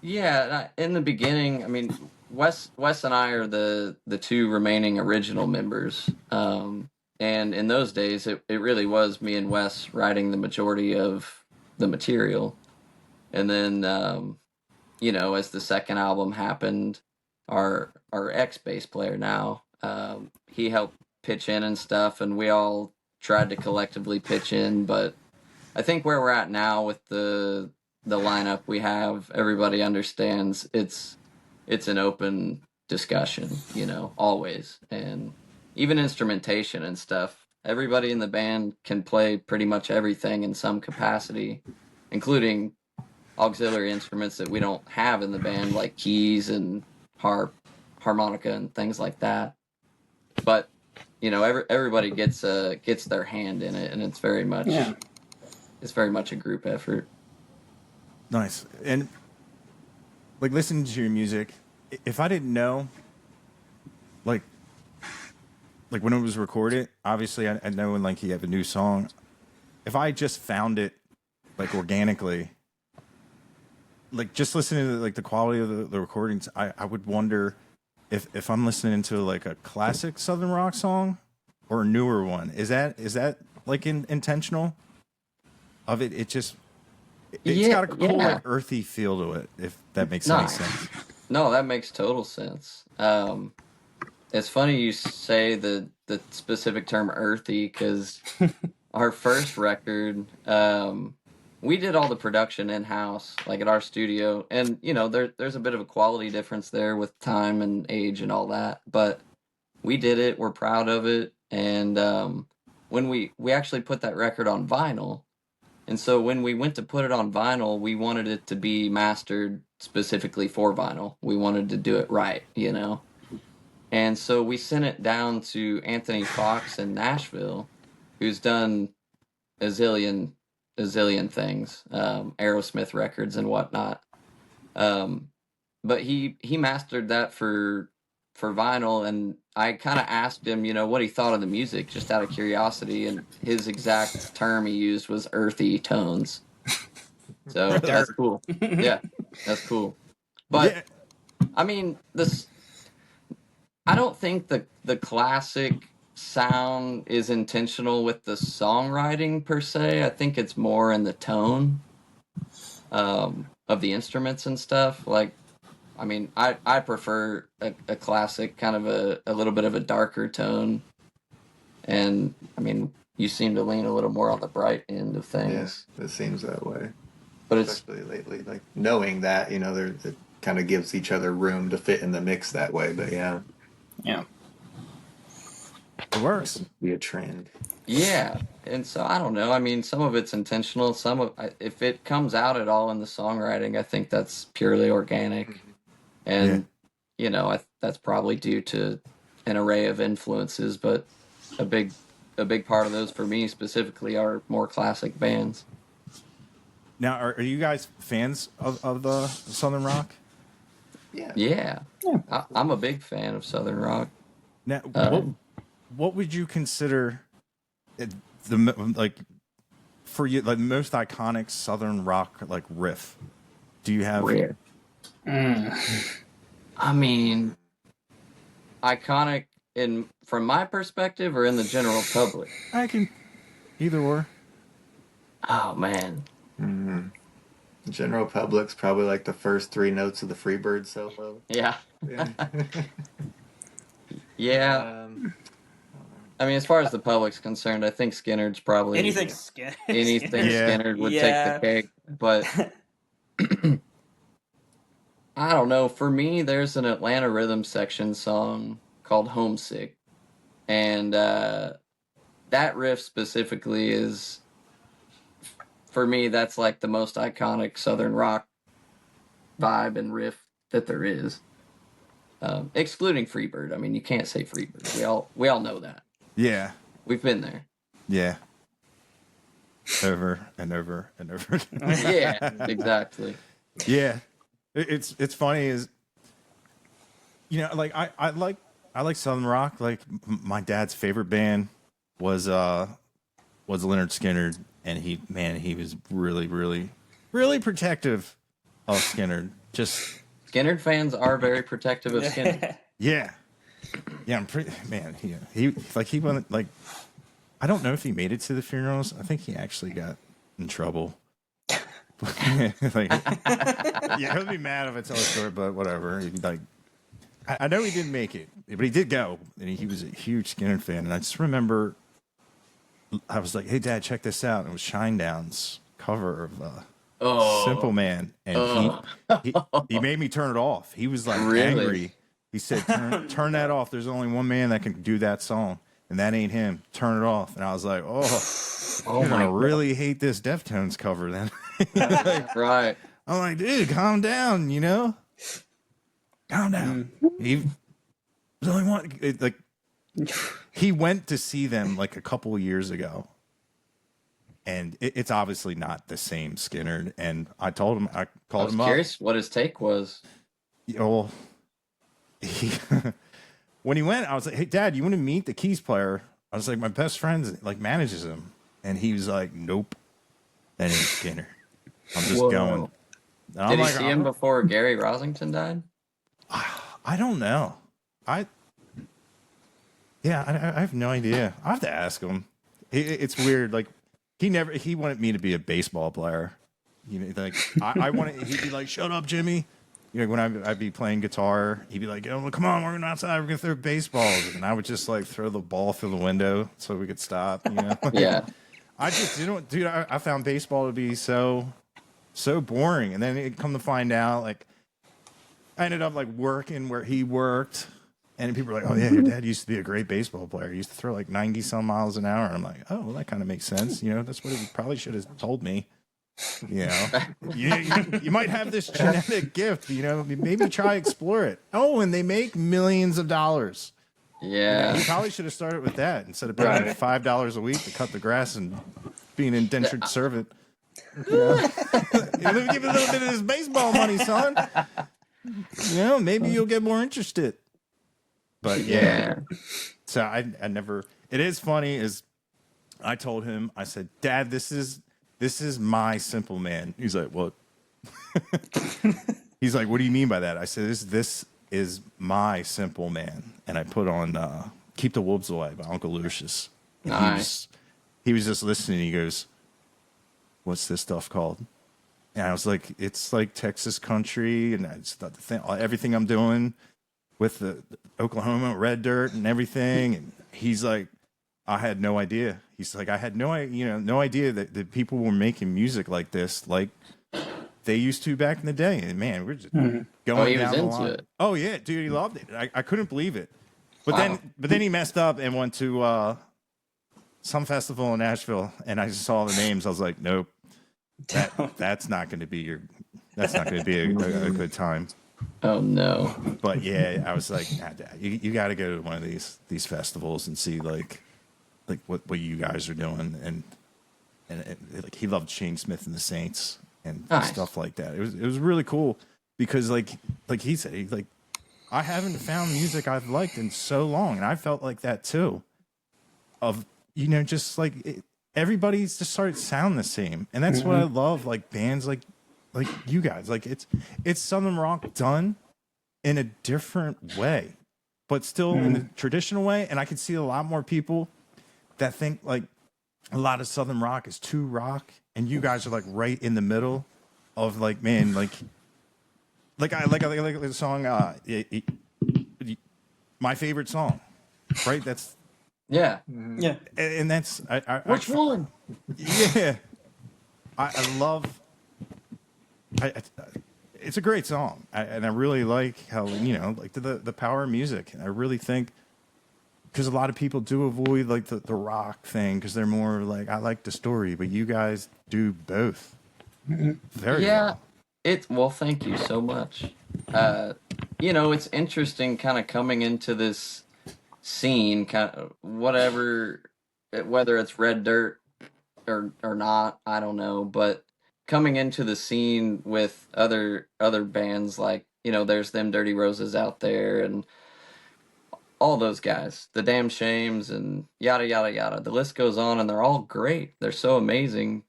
Yeah, in the beginning, I mean, Wes and I are the two remaining original members. And in those days, it really was me and Wes writing the majority of the material. And then, as the second album happened, our ex bass player now, he helped pitch in and stuff, and we all tried to collectively pitch in. But I think where we're at now with the lineup we have, everybody understands it's an open discussion, always. And even instrumentation and stuff, everybody in the band can play pretty much everything in some capacity, including auxiliary instruments that we don't have in the band, like keys and harmonica and things like that. But everybody gets their hand in it, and it's very much a group effort.
Nice. And like listening to your music, if I didn't know, like when it was recorded, obviously I know when like you have a new song. If I just found it like organically, like just listening to like the quality of the recordings, I would wonder if I'm listening to like a classic Southern rock song or a newer one. Is that like intentional? of it. It's
Yeah,
got a cool
yeah.
like earthy feel to it. If that makes any
Nice.
sense.
No, that makes total sense. It's funny you say the specific term earthy because our first record, we did all the production in house, like at our studio, and you know there's a bit of a quality difference there with time and age and all that, but we did it. We're proud of it, and when we actually put that record on vinyl, and so when we went to put it on vinyl, we wanted it to be mastered specifically for vinyl. We wanted to do it right, you know. And so we sent it down to Anthony Fox in Nashville, who's done a zillion things, Aerosmith records and whatnot. But he mastered that for vinyl, and I kind of asked him, you know, what he thought of the music, just out of curiosity, and his exact term he used was earthy tones. So that's cool. Yeah, that's cool. But
Yeah.
I mean, I don't think the classic sound is intentional with the songwriting per se. I think it's more in the tone of the instruments and stuff. Like, I mean, I prefer a classic kind of a little bit of a darker tone. And I mean, you seem to lean a little more on the bright end of things.
Yes, it seems that way.
But
especially lately, like knowing that, you know, it kind of gives each other room to fit in the mix that way. But yeah,
It works.
Be a trend.
Yeah, and so I don't know. I mean, some of it's intentional. If it comes out at all in the songwriting, I think that's purely organic, and you know, that's probably due to an array of influences. But a big part of those for me specifically are more classic bands.
Now, are you guys fans of the Southern rock?
Yeah. I'm a big fan of Southern rock.
Now, what would you consider like for you, like the most iconic Southern rock like riff? Do you have?
I mean, iconic from my perspective or in the general public?
I can either or.
Oh man.
Mm-hmm. General public's probably like the first 3 notes of the Freebird solo.
Yeah.
Yeah.
Yeah. I mean, as far as the public's concerned, I think Skinner's probably
anything Skinner.
Skinner would take the cake. But I don't know. For me, there's an Atlanta Rhythm Section song called "Homesick," and that riff specifically is, for me, that's like the most iconic Southern rock vibe and riff that there is. Excluding Freebird. I mean, you can't say Freebird. We all know that.
Yeah.
We've been there.
Yeah. Over and over and over.
Yeah, exactly.
Yeah. It's funny is, you know, like I like Southern rock. Like my dad's favorite band was Leonard Skinner, and he was really protective of Skinner. Just
Skinner fans are very protective of Skinner.
yeah. Yeah, I'm pretty man. He went like, I don't know if he made it to the funerals. I think he actually got in trouble. Like, yeah, he'll be mad if I tell a story, but whatever. Like, I know he didn't make it, but he did go, and he was a huge Skinner fan. And I just remember, I was like, "Hey, Dad, check this out!" And it was Shinedown's cover of "Simple Man," and he made me turn it off. He was like angry. He said, turn that off. There's only one man that can do that song, and that ain't him. Turn it off. And I was like, you're going to really hate this Deftones cover then.
Like, right.
I'm like, dude, calm down, you know? Calm down. He was only one. He went to see them like a couple of years ago, and it's obviously not the same Skinner. And I told him, I called him up. I was
curious what his take was.
Well, when he went, I was like, "Hey, Dad, you want to meet the keys player?" I was like, "My best friend like manages him," and he was like, "Nope, that ain't Skinner. I'm just going." And
Did he see him before Gary Rosington died?
I don't know. I have no idea. I have to ask him. It's weird. Like he wanted me to be a baseball player. You know, like I wanted. He'd be like, "Shut up, Jimmy." You know, when I'd be playing guitar, he'd be like, "Oh, come on, we're going outside. We're gonna throw baseballs," and I would just like throw the ball through the window so we could stop. You know?
Yeah.
I just, dude, I found baseball to be so boring, and then it come to find out, like, I ended up like working where he worked, and people were like, "Oh yeah, your dad used to be a great baseball player. He used to throw like 90 some miles an hour." And I'm like, "Oh, well, that kind of makes sense. You know, that's what he probably should have told me." You know, you might have this genetic gift. You know, maybe try explore it. Oh, and they make millions of dollars.
Yeah.
You probably should have started with that instead of paying $5 a week to cut the grass and being an indentured servant. You know? Let me give you a little bit of this baseball money, son. You know, maybe you'll get more interested. But yeah. So I never. It is funny. Is I told him, I said, "Dad, this is my Simple Man." He's like, "What?" He's like, "What do you mean by that?" I said, This is my Simple Man," and I put on "Keep the Wolves Away" by Uncle Lucius. And
Nice.
he was just listening. He goes, "What's this stuff called?" And I was like, "It's like Texas country, and it's the thing, everything I'm doing with the Oklahoma red dirt and everything." And he's like, "I had no idea." He's like, "I had no idea that people were making music like this, like they used to back in the day." And man, we're just going
he was
down the
into
line.
it.
Oh yeah, dude, he loved it. I couldn't believe it. But then he messed up and went to some festival in Nashville, and I just saw the names. I was like, "Nope, that's not going to be a good time."
Oh no.
But yeah, I was like, "Nah, Dad, you got to go to one of these festivals and see like what you guys are doing." And like he loved Shane Smith and the Saints and
Nice.
stuff like that. It was really cool because like he said, I haven't found music I've liked in so long, and I felt like that too. Of just like everybody's just started sounding the same, and that's what I love. Like bands like you guys, like it's Southern rock done in a different way, but still in the traditional way. And I can see a lot more people that think like a lot of Southern rock is too rock, and you guys are like right in the middle of like, man, like I like the song my favorite song, right? That's
Yeah.
Yeah.
and that's
Which one?
Yeah, I love. It's a great song, and I really like how like the power of music. And I really think because a lot of people do avoid like the rock thing because they're more like, I like the story, but you guys do both very well.
Well, thank you so much. It's interesting kind of coming into this scene, kind of whatever, whether it's red dirt or not, I don't know, but coming into the scene with other bands like, there's them Dirty Roses out there and all those guys, the Damn Shames and yada yada yada. The list goes on, and they're all great. They're so amazing.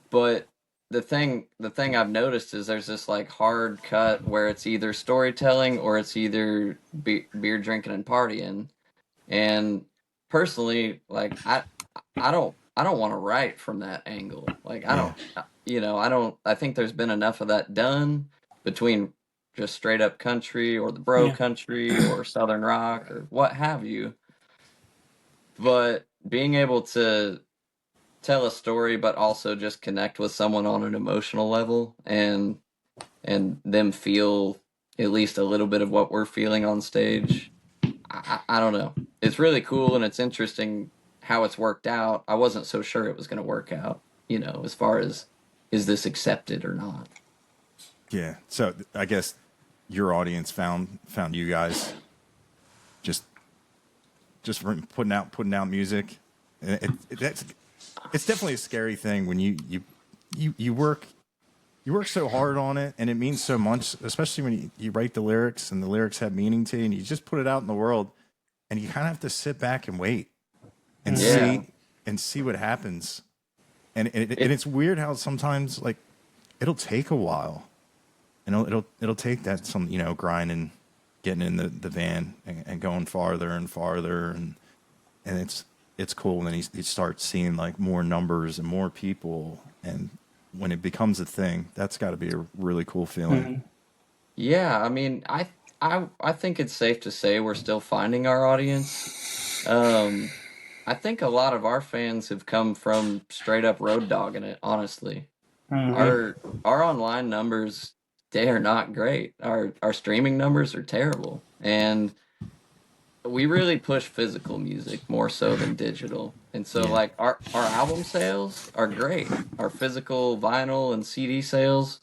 But the thing I've noticed is there's this like hard cut where it's either storytelling or it's either beer drinking and partying. And personally, like I don't want to write from that angle. Like I think there's been enough of that done between just straight up country or the bro country or Southern rock or what have you. But being able to tell a story but also just connect with someone on an emotional level and them feel at least a little bit of what we're feeling on stage. I don't know. It's really cool, and it's interesting how it's worked out. I wasn't so sure it was going to work out, as far as is this accepted or not.
Yeah. So I guess your audience found you guys just putting out music. And it's definitely a scary thing when you work so hard on it, and it means so much, especially when you write the lyrics and the lyrics have meaning to you, and you just put it out in the world, and you kind of have to sit back and wait and see what happens. And it's weird how sometimes like it'll take a while, and it'll take that some grinding, getting in the van and going farther and farther, and it's cool when he starts seeing like more numbers and more people, and when it becomes a thing, that's got to be a really cool feeling.
Yeah, I mean, I think it's safe to say we're still finding our audience. I think a lot of our fans have come from straight up road dogging it, honestly. Our online numbers, they are not great. Our streaming numbers are terrible. And we really push physical music more so than digital. And so
Yeah.
like our album sales are great. Our physical vinyl and CD sales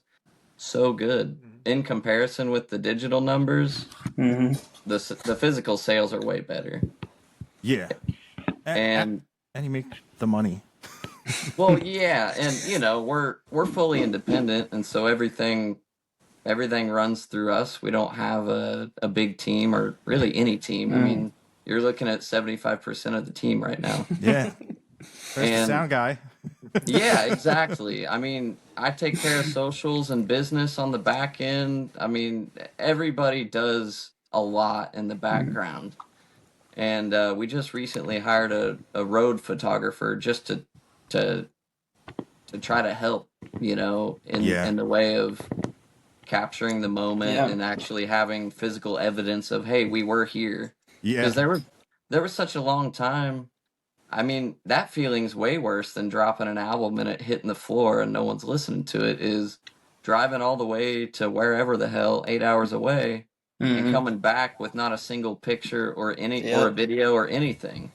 so good. In comparison with the digital numbers, the physical sales are way better.
Yeah.
And
And you make the money.
well, yeah, and you know, we're fully independent, and so everything runs through us. We don't have a big team or really any team. I mean, you're looking at 75% of the team right now.
Yeah. There's the
And
sound guy.
yeah, exactly. I mean, I take care of socials and business on the back end. I mean, everybody does a lot in the background. And we just recently hired a road photographer just to to try to help, you know,
Yeah.
in the way of capturing the moment and actually having physical evidence of, hey, we were here.
Yeah.
Because there was such a long time. I mean, that feeling's way worse than dropping an album and it hitting the floor and no one's listening to it, is driving all the way to wherever the hell, 8 hours away, and coming back with not a single picture or or a video or anything.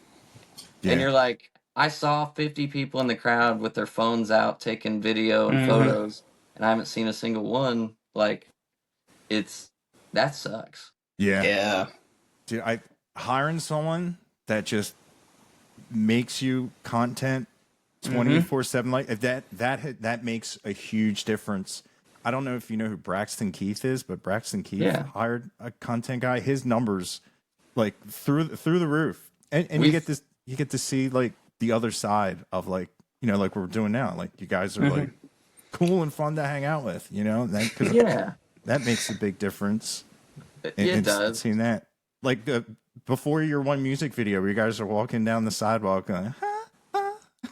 Yeah.
And you're like, I saw 50 people in the crowd with their phones out taking video and photos, and I haven't seen a single one. Like, that sucks.
Yeah.
Yeah.
Dude, hiring someone that just makes you content 24/7, like that makes a huge difference. I don't know if you know who Braxton Keith is, but Braxton Keith hired a content guy. His numbers like through the roof, and you get to see like the other side of, like, you know, like we're doing now. Like, you guys are like cool and fun to hang out with, you know. Cause that makes a big difference.
It does.
Seeing that, like, before your one music video where you guys are walking down the sidewalk going,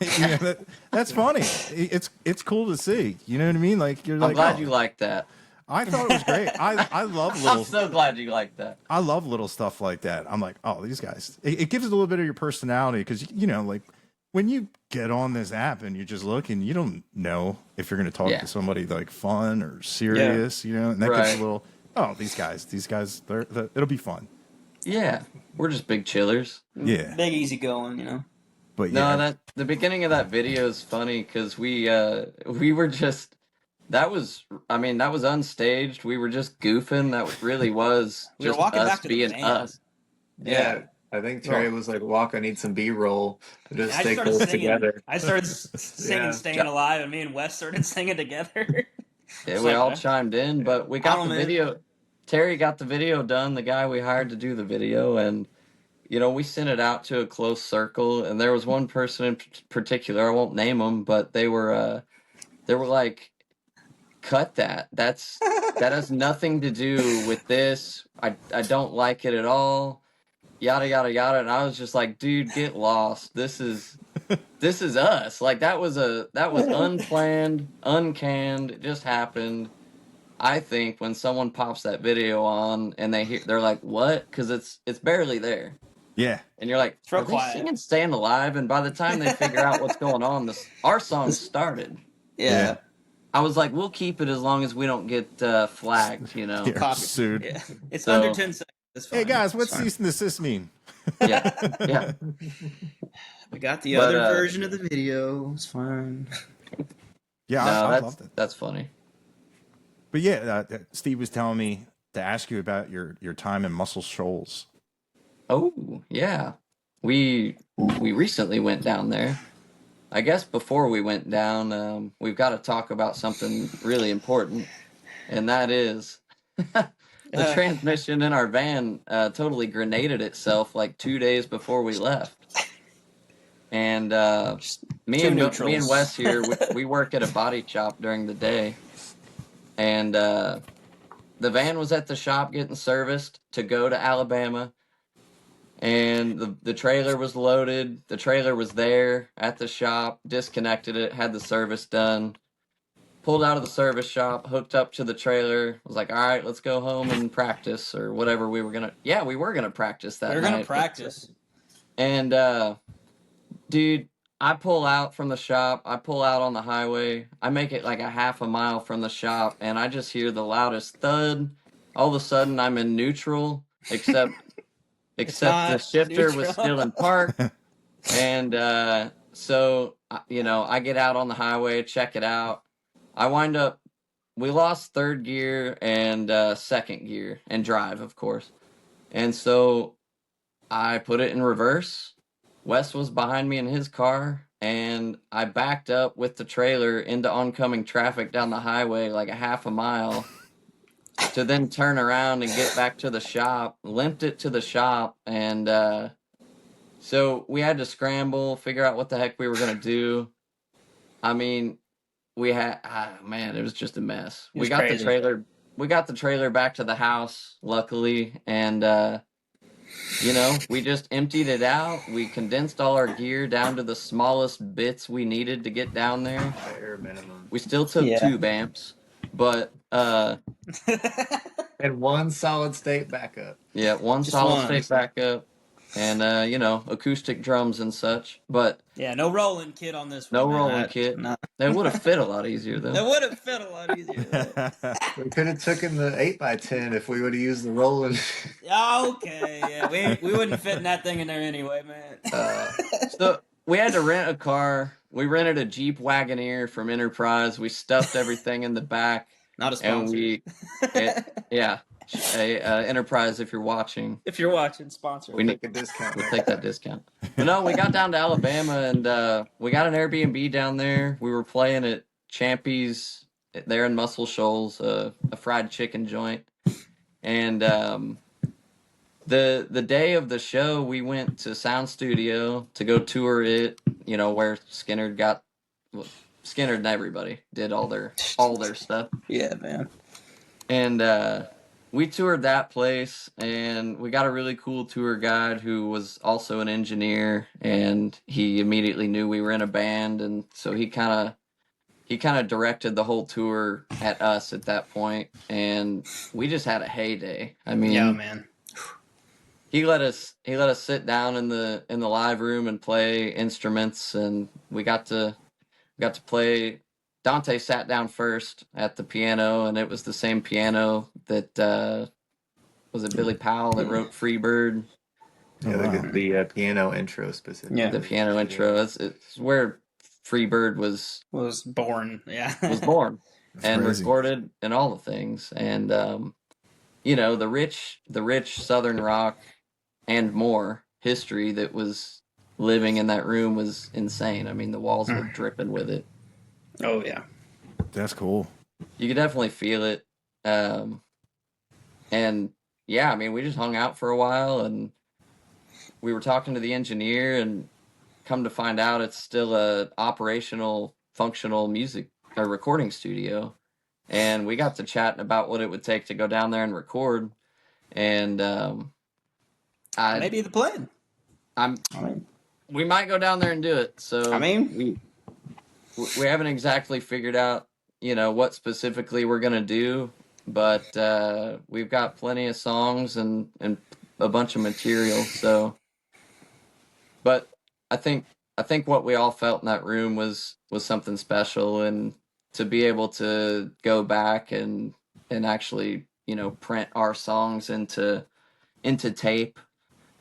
you know, that's funny. It's cool to see. You know what I mean? Like, you're
I'm
like,
glad you liked that.
I thought it was great. I love little.
I'm so glad you liked that.
I love little stuff like that. I'm like, oh, these guys. It gives it a little bit of your personality, because, you know, like when you get on this app and you're just looking, you don't know if you're going to talk to somebody like fun or serious. You know, and that gives a little. Oh, these guys, it'll be fun.
Yeah, we're just big chillers.
Yeah,
Big easy going, you know.
but yeah,
No, the beginning of that video is funny because we were just, that was unstaged. We were just goofing. That really was
We were
just
walking
us
back to the
being
van.
us.
Yeah, I think Terry was like, "Walk, I need some B-roll." Just
I
stay
started
close
singing.
together.
I started singing "Staying Alive," and me and Wes started singing together.
Yeah, we all chimed in, but we got the video. Terry got the video done, the guy we hired to do the video, and, you know, we sent it out to a close circle, and there was one person in particular, I won't name them, but they were like, cut that. That has nothing to do with this. I don't like it at all. Yada yada yada. And I was just like, dude, get lost. This is us. Like, that was unplanned, uncanned. It just happened. I think when someone pops that video on and they're like, what? Because it's barely there.
yeah,
And you're like,
real
are they
quiet.
singing "Staying Alive"? And by the time they figure out what's going on, our song started.
Yeah.
I was like, we'll keep it as long as we don't get flagged, you know?
You're sued.
Yeah. It's
So-
under 10 seconds. It's fine.
Hey guys, what's
It's fine.
cease and desist mean?
Yeah.
We got the
But,
other version of the video. It's fine.
Yeah,
No,
I loved it.
that's funny.
But yeah, Steve was telling me to ask you about your time in Muscle Shoals.
Oh, yeah. We recently went down there. I guess before we went down, we've got to talk about something really important, and that is the transmission in our van totally grenaded itself like 2 days before we left. And me and Wes here, we work at a body shop during the day, and the van was at the shop getting serviced to go to Alabama. and the trailer was loaded. The trailer was there at the shop, disconnected it, had the service done, pulled out of the service shop, hooked up to the trailer, was like, all right, let's go home and practice or whatever we were going to. Yeah, we were going to practice that night.
We were going to practice.
And, dude, I pull out from the shop. I pull out on the highway. I make it like a half a mile from the shop, and I just hear the loudest thud. All of a sudden, I'm in neutral, except the shifter was still in park. And so, I get out on the highway, check it out. We lost third gear and second gear and drive, of course. And so I put it in reverse. Wes was behind me in his car, and I backed up with the trailer into oncoming traffic down the highway like a half a mile to then turn around and get back to the shop, limped it to the shop, and so we had to scramble, figure out what the heck we were going to do. I mean, it was just a mess. We got the trailer back to the house, luckily, and we just emptied it out. We condensed all our gear down to the smallest bits we needed to get down there.
Bare minimum.
We still took tube amps, but
and one solid state backup.
Yeah, one solid state backup, and acoustic drums and such. But
yeah, no rolling kit on this
one.
No
rolling kit. No. They would have fit a lot easier though.
They would have fit a lot easier.
We could have taken the 8x10 if we would have used the rolling.
Okay, yeah, we wouldn't fit in that thing in there anyway, man.
So we had to rent a car. We rented a Jeep Wagoneer from Enterprise. We stuffed everything in the back.
Not a sponsor.
And Enterprise, if you're watching.
If you're watching, sponsor.
We take a discount.
We'll take that discount. But no, we got down to Alabama, and we got an Airbnb down there. We were playing at Champy's there in Muscle Shoals, a fried chicken joint. And the day of the show, we went to Sound Studio to go tour it, where Skinner and everybody did all their stuff.
Yeah, man.
And we toured that place, and we got a really cool tour guide who was also an engineer, and he immediately knew we were in a band, and so he kind of directed the whole tour at us at that point, and we just had a heyday. I mean,
yeah, man.
He let us sit down in the live room and play instruments, and we got to play. Dante sat down first at the piano, and it was the same piano that was it Billy Powell that wrote Freebird.
Yeah, the piano intro specifically.
Yeah, the piano intro. It's where Freebird was
born. Yeah,
was born and
crazy.
Recorded and all the things, and the rich Southern rock and more history that was living in that room was insane. I mean, the walls were dripping with it.
Oh yeah,
that's cool.
You could definitely feel it, and yeah, I mean, we just hung out for a while, and we were talking to the engineer, and come to find out, it's still a operational, functional music or recording studio, and we got to chatting about what it would take to go down there and record, and
maybe the plan.
We might go down there and do it. So
I mean,
we haven't exactly figured out, what specifically we're gonna do, but we've got plenty of songs and a bunch of material. So, but I think what we all felt in that room was something special, and to be able to go back and actually, print our songs into tape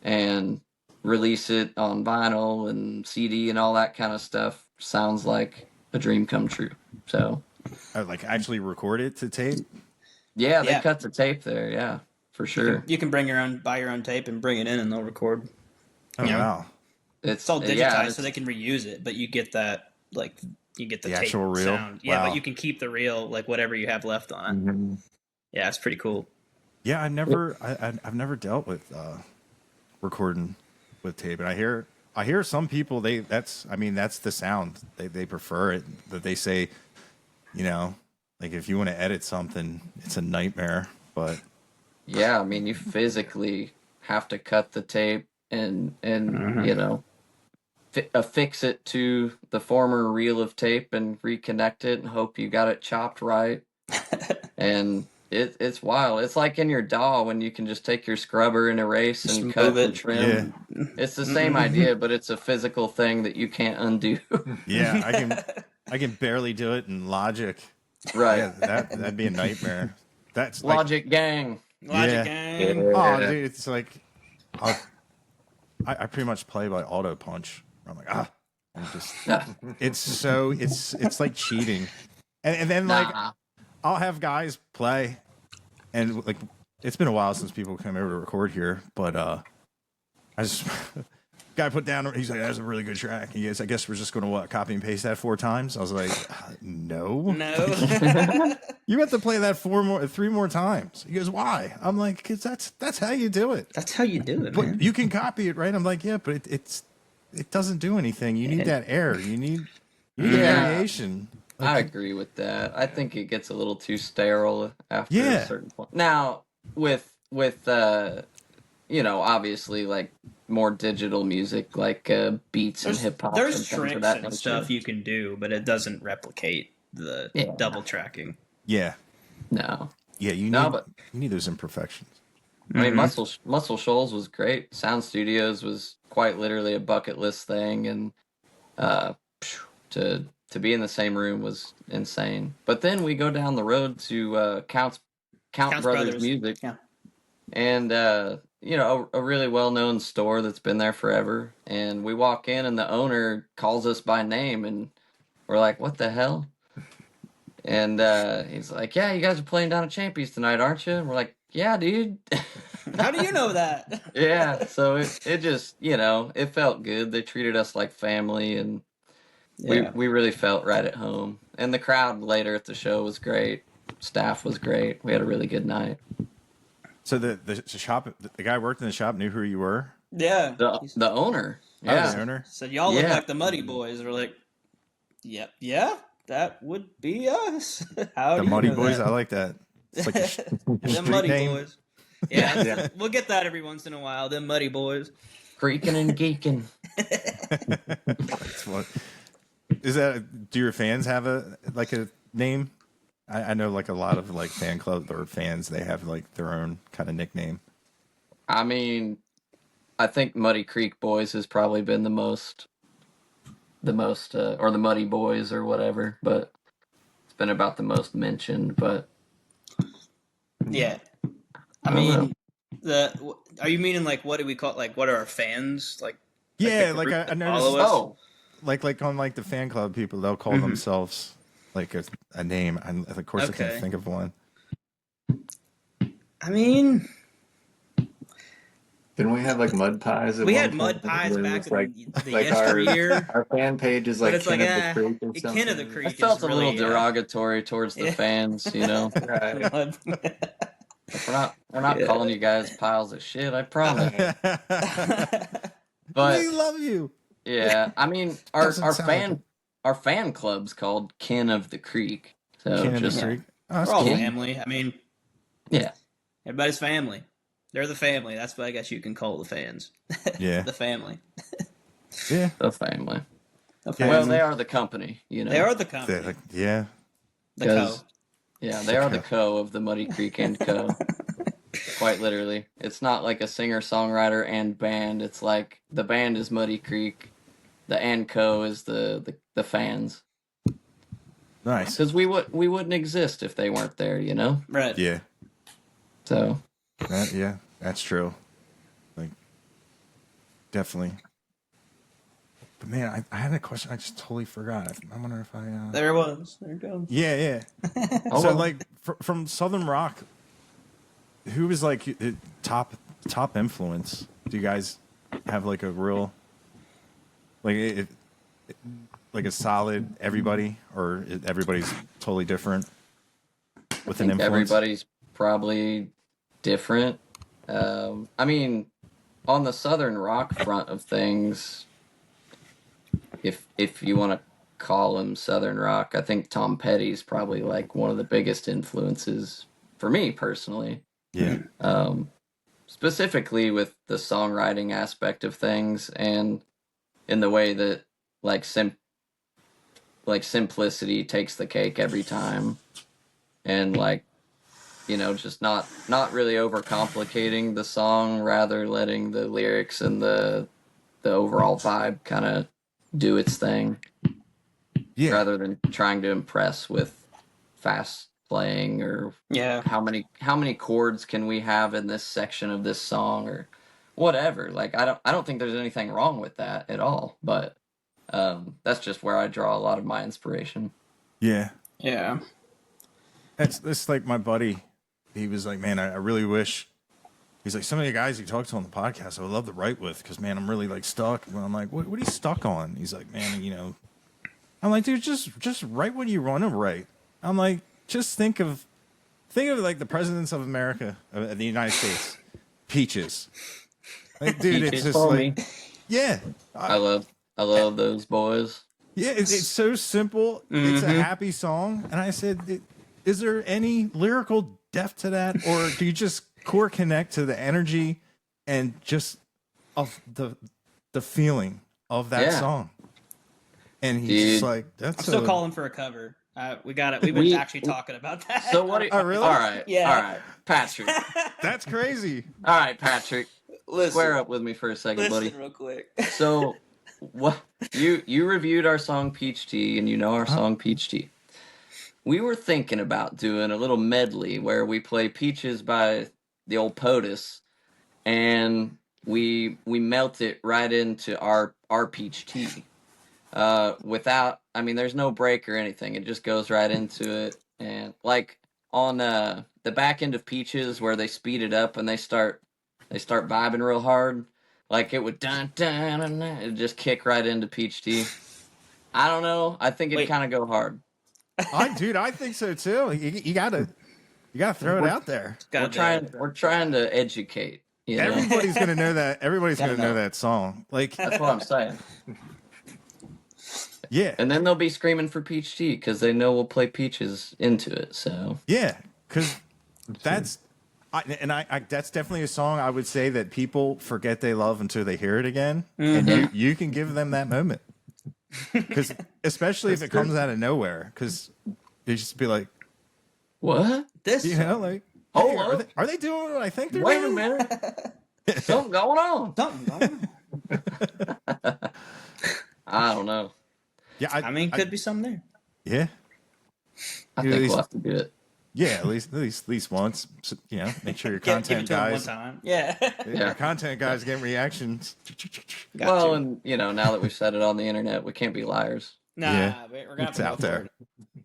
and release it on vinyl and CD and all that kind of stuff sounds like a dream come true. So,
like actually record it to tape?
Yeah, they cut the tape there. Yeah, for sure.
You can buy your own tape and bring it in, and they'll record.
Oh wow!
It's all digitized, so they can reuse it, but you get that the tape
actual reel
sound. Yeah,
wow.
But you can keep the reel, like whatever you have left on it. Mm-hmm. Yeah, it's pretty cool.
Yeah, I've never dealt with recording with tape, and I hear some people that's the sound they prefer it, but they say, like if you want to edit something, it's a nightmare. But
yeah, I mean, you physically have to cut the tape and you know, affix it to the former reel of tape and reconnect it and hope you got it chopped right. And it's wild. It's like in your DAW when you can just take your scrubber and erase
Just
and cut
move it.
and trim.
Yeah.
It's the same idea, but it's a physical thing that you can't undo.
Yeah, I can barely do it in Logic.
Right.
Yeah, that'd be a nightmare. That's like,
Logic gang.
Logic
Yeah.
gang.
oh, dude, it's like I pretty much play by auto punch. I'm like, I'm just it's like cheating. And then like
Nah.
I'll have guys play, and like it's been a while since people come over to record here, but I just guy put down, he's like, that's a really good track. He goes, I guess we're just gonna copy and paste that 4 times. I was like, no. You have to play that 3 more times. He goes, why? I'm like, because that's how you do it.
That's how you do it,
But
man.
you can copy it, right? I'm like, yeah, but it doesn't do anything. You need that air. You need
Yeah.
variation.
I agree with that. I think it gets a little too sterile after
Yeah.
a certain point. Now, with you know, obviously like more digital music, like beats and hip hop.
There's
and things of
tricks
that
and
nature.
stuff you can do, but it doesn't replicate the double tracking.
Yeah.
No.
Yeah, you need those imperfections.
I mean, Muscle Shoals was great. Sound Studios was quite literally a bucket list thing, and to be in the same room was insane. But then we go down the road to Count Brothers Music,
Yeah.
and you know, a really well known store that's been there forever. And we walk in, and the owner calls us by name, and we're like, "What the hell?" And he's like, "Yeah, you guys are playing down at Champions tonight, aren't you?" And we're like, "Yeah, dude."
How do you know that?
Yeah, so it just, you know, it felt good. They treated us like family, and
Yeah.
we really felt right at home. And the crowd later at the show was great. Staff was great. We had a really good night.
So the shop, the guy who worked in the shop knew who you were.
Yeah.
The owner,
Oh,
yeah,
the owner.
Said y'all look
Yeah.
like the Muddy Boys. We're like, yep, yeah, that would be us. How
The
do you
Muddy
know
Boys.
that?
I like that. It's like a
Them
street
Muddy
name.
Boys. Yeah, we'll get that every once in a while. Them Muddy Boys.
freaking and geeking.
That's what. Is that? Do your fans have a name? I know like a lot of like fan club or fans. They have like their own kind of nickname.
I mean, I think Muddy Creek Boys has probably been the most, or the Muddy Boys or whatever, but it's been about the most mentioned. But
Yeah. I
I don't
mean, are you meaning like what do we call like what are our fans like?
Yeah,
the
like
group
I
that
noticed.
follow us?
oh,
Like on like the fan club people, they'll call themselves like a name. And of course, I
Okay.
can't think of one.
I mean,
Didn't we have like mud pies?
we had mud pies back in the yesteryear.
Our fan page is
But
like
it's like,
Kin of the Creek or
Kin
something.
of the Creek.
it felt
is
a little
really,
derogatory towards the
Yeah.
fans, you know.
Right.
We're not
Yeah.
calling you guys piles of shit, I promise.
We
But
love you.
yeah, I mean, our
Doesn't sound
fan club's called Kin of the Creek. So
Kin of
just
the Creek. Oh, that's
We're all
cool.
family. I mean,
yeah,
everybody's family. They're the family. That's what I guess you can call the fans.
Yeah.
The family.
Yeah.
the family.
The
Yeah.
family.
Well, they are the company, you know.
They are the company.
Like, yeah.
The co.
'Cause- Yeah, they are the co of the Muddy Creek and Co. Quite literally. It's not like a singer-songwriter and band. It's like the band is Muddy Creek, the and co is the fans.
Nice.
Because we wouldn't exist if they weren't there, you know?
Right.
Yeah.
So,
Yeah, that's true. Like, definitely. But man, I had a question. I just totally forgot. I wonder if I.
There it was. There it goes.
Yeah.
oh,
So
well.
like from Southern Rock, who was like the top influence? Do you guys have like a real like like a solid everybody, or everybody's totally different with
I
an
think
influence?
everybody's probably different. I mean, on the Southern Rock front of things, if you want to call him Southern Rock, I think Tom Petty's probably like one of the biggest influences for me personally.
Yeah.
specifically with the songwriting aspect of things, and in the way that like simplicity takes the cake every time, and like, just not really overcomplicating the song, rather letting the lyrics and the overall vibe kind of do its thing, rather than trying to impress with fast playing or how many chords can we have in this section of this song or whatever. Like, I don't think there's anything wrong with that at all, but that's just where I draw a lot of my inspiration.
Yeah.
It's
like my buddy. He was like, man, I really wish. He's like, some of the guys you talk to on the podcast, I would love to write with, because, man, I'm really like stuck. Well, I'm like, what are you stuck on? He's like, man, I'm like, dude, just write what you want to write. I'm like, just think of like the presidents of America, of the United States, Peaches. Like, dude,
Peaches
it's just
for
like,
me.
Yeah,
I love those boys.
Yeah, it's so simple. Mm-hmm. It's a happy song, and I said, is there any lyrical depth to that, or do you just core connect to the energy and just of the feeling of that song? And he's just like, I'm
still calling for a cover. We got it. We've been actually talking about that.
So what? Oh, really? All right. Yeah. All right, Patrick.
That's crazy.
All right, Patrick. Square up with me for a second, buddy.
Real quick.
So, what you reviewed our song Peach Tea, and our song Peach Tea. We were thinking about doing a little medley where we play Peaches by the old POTUS, and we melt it right into our Peach Tea. Without, there's no break or anything. It just goes right into it. And like on the back end of Peaches, where they speed it up and they start vibing real hard, like it would dun dun dun, it just kick right into Peach Tea. I don't know. I think it'd kind of go hard.
I think so too. You gotta throw it out there.
We're trying to educate.
Everybody's gonna know that. Everybody's gonna know that song. Like,
that's what I'm saying.
Yeah,
and then they'll be screaming for Peach Tea because they know we'll play Peaches into it. So
yeah, because that's definitely a song I would say that people forget they love until they hear it again, and you can give them that moment. Because especially if it comes out of nowhere, because you just be like,
"What?
This?" Like,
hold up.
Are they doing what I think they're
doing?
Wait a
minute, something going on. I don't know.
Yeah, could be something there.
Yeah,
I think we'll have to do it.
Yeah, at least once. Make sure your content guys.
One time. Yeah.
Your content guys get reactions.
And now that we've said it on the internet, we can't be liars.
Nah, we're gonna.
It's out there.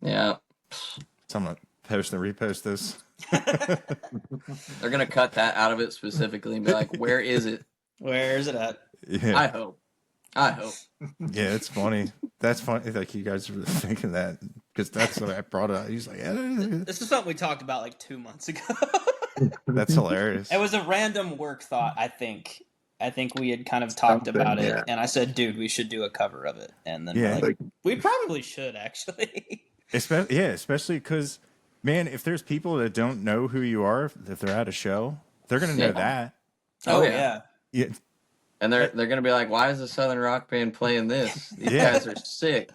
Yeah.
So I'm gonna post and repost this.
They're gonna cut that out of it specifically and be like, "Where is it?
Where is it at?"
Yeah. I hope.
Yeah, it's funny. That's funny. Like, you guys were thinking that, because that's what I brought up. He's like,
this is something we talked about like 2 months ago.
That's hilarious.
It was a random work thought. I think we had kind of talked about it, and I said, "Dude, we should do a cover of it." And then we probably should actually.
Especially because, man, if there's people that don't know who you are, if they're at a show, they're gonna know that.
Oh yeah.
And they're going to be like, "Why is the Southern Rock Band playing this? These guys are sick."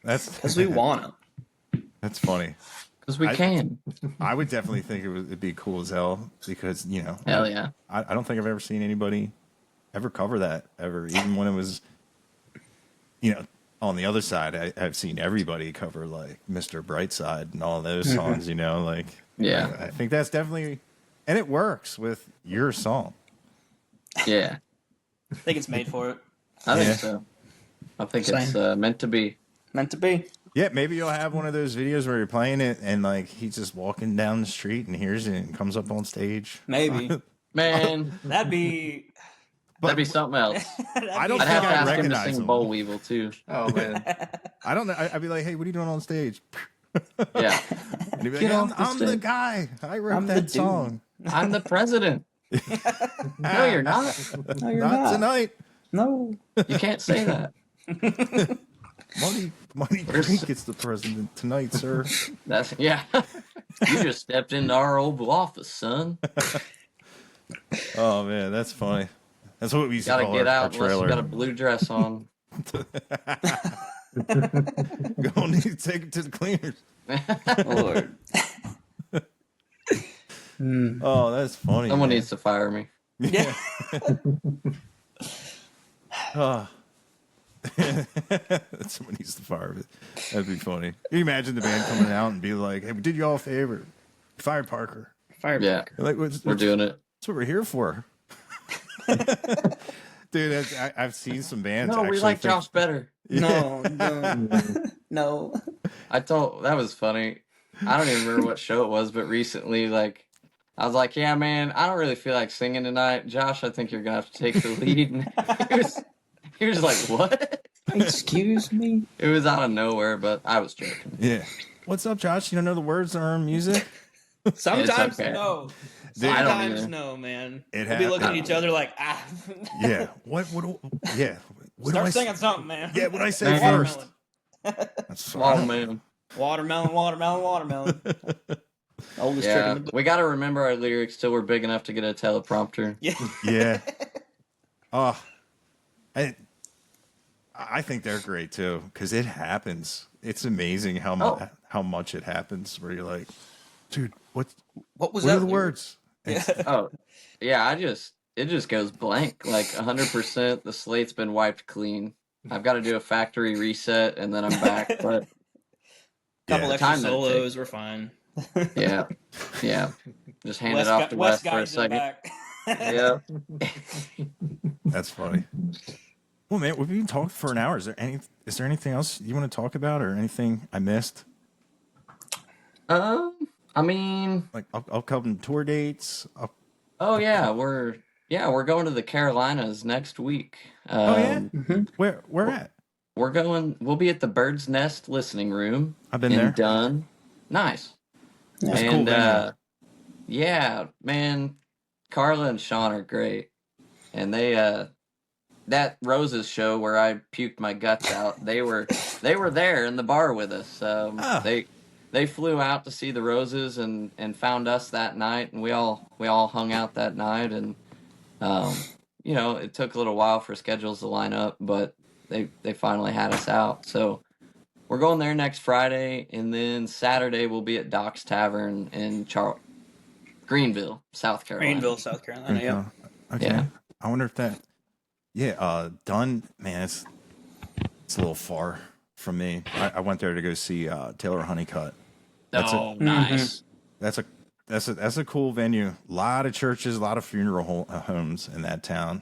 That's
because we want them.
That's funny.
Because we can.
I would definitely think it'd be cool as hell, because
hell yeah.
I don't think I've ever seen anybody ever cover that ever, even when it was on the other side. I've seen everybody cover like Mr. Brightside and all those songs.
Yeah.
I think that's definitely, and it works with your song.
Yeah.
I think it's made for it.
I think so. I think it's meant to be.
Meant to be.
Yeah, maybe you'll have one of those videos where you're playing it and like he's just walking down the street and hears it and comes up on stage.
Maybe.
Man,
that'd be
something else.
I don't
I'd
think
have to
I'd
ask him to
recognize
sing
him.
Boll Weevil too.
Oh man.
I don't know. I'd be like, "Hey, what are you doing on stage?"
Yeah.
And he'd be like, I'm the guy. I wrote that song.
I'm the president. No, you're not.
No, you're
not tonight.
No.
You can't say that.
Money Creek gets the president tonight, sir.
You just stepped into our Oval Office, son.
Oh man, that's funny. That's what we used to
Gotta
call
get
our
out unless you
trailer.
got a blue dress on.
Go need to take it to the cleaners.
Lord.
Oh, that's funny.
Someone
man.
needs to fire me.
Yeah. Oh. Someone needs to fire it. That'd be funny. Can you imagine the band coming out and be like, "Hey, we did you all a favor. Fired Parker."
Fire.
Yeah,
Like,
we're doing it.
That's what we're here for. Dude, I've seen some bands.
No, we
actually
like
think-
Josh better.
No, no.
I told that was funny. I don't even remember what show it was, but recently, like, I was like, "Yeah, man, I don't really feel like singing tonight. Josh, I think you're gonna have to take the lead." And he was like, "What?"
Excuse me?
It was out of nowhere, but I was joking.
Yeah. What's up, Josh? You don't know the words to our music?
Sometimes
okay.
no.
Dude, I
don't
Sometimes
either.
no, man.
It
We'll be looking at
happens.
each other like, ah.
Yeah. What yeah. What do I
Start
s-
singing something, man.
Yeah, what I say
Man.
first?
Watermelon.
That's
Oh man,
Watermelon, watermelon, watermelon. Oldest trick
yeah,
in the book.
we got to remember our lyrics till we're big enough to get a teleprompter.
Yeah.
Yeah. Oh, I think they're great too because it happens. It's amazing how much it happens where you're like, dude,
What was
what
that?
are the
lyric?
words?
Yeah.
Oh, yeah, it just goes blank. Like 100%, the slate's been wiped clean. I've got to do a factory reset and then I'm back. But
Couple
Yeah.
extra
Time that it
solos, we're fine.
yeah, just hand it off to Wes for a
Guy's in the
second.
back.
Yeah.
That's funny. Well, man, we've been talking for an hour. Is there anything else you want to talk about or anything I missed?
I mean,
Like upcoming tour dates?
oh yeah, we're going to the Carolinas next week.
Oh yeah?
Mhm.
Where at?
We'll be at the Bird's Nest Listening Room
I've been
in
there.
Dunn. Nice.
That's a cool
And
venue.
yeah, man, Carla and Sean are great. And they that Roses show where I puked my guts out, they were there in the bar with us.
Ah.
They flew out to see the Roses and found us that night, and we all hung out that night. And it took a little while for schedules to line up, but they finally had us out. So we're going there next Friday, and then Saturday we'll be at Doc's Tavern in Greenville, South Carolina.
Greenville, South Carolina. Yep.
Okay.
Yeah.
I wonder if that. Yeah, Dunn, man, it's a little far from me. I went there to go see Taylor Honeycutt. That's
Oh,
a
nice.
that's a cool venue. A lot of churches, a lot of funeral homes in that town.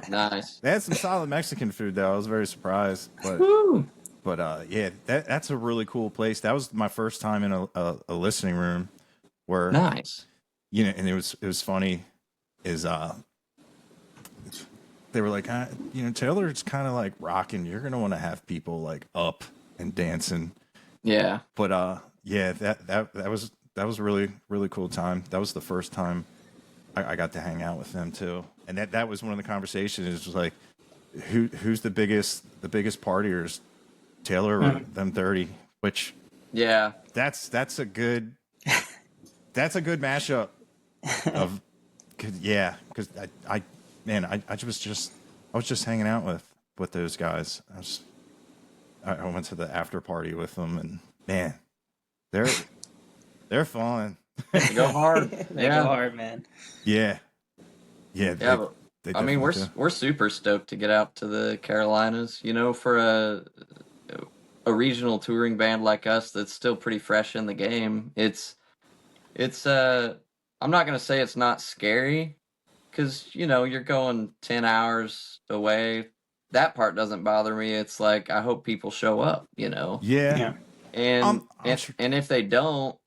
Nice.
They had some solid Mexican food though. I was very surprised, but
Woo.
yeah, that's a really cool place. That was my first time in a listening room where
Nice.
and it was funny is they were like Taylor's kind of like rocking. You're gonna want to have people like up and dancing,
Yeah.
but yeah, that was a really really cool time. That was the first time I got to hang out with them too, and that was one of the conversations. It was like who's the biggest partiers, Taylor or them 30? Which
Yeah.
that's a good mashup of because I was just hanging out with those guys. I went to the after party with them, and man, they're fun.
They go hard.
They
yeah.
go hard, man.
Yeah.
Yeah, but I mean, we're super stoked to get out to the Carolinas. For a regional touring band like us that's still pretty fresh in the game. It's I'm not gonna say it's not scary, because you're going 10 hours away. That part doesn't bother me. It's like I hope people show up.
Yeah.
And
I'm sure-
and if they don't,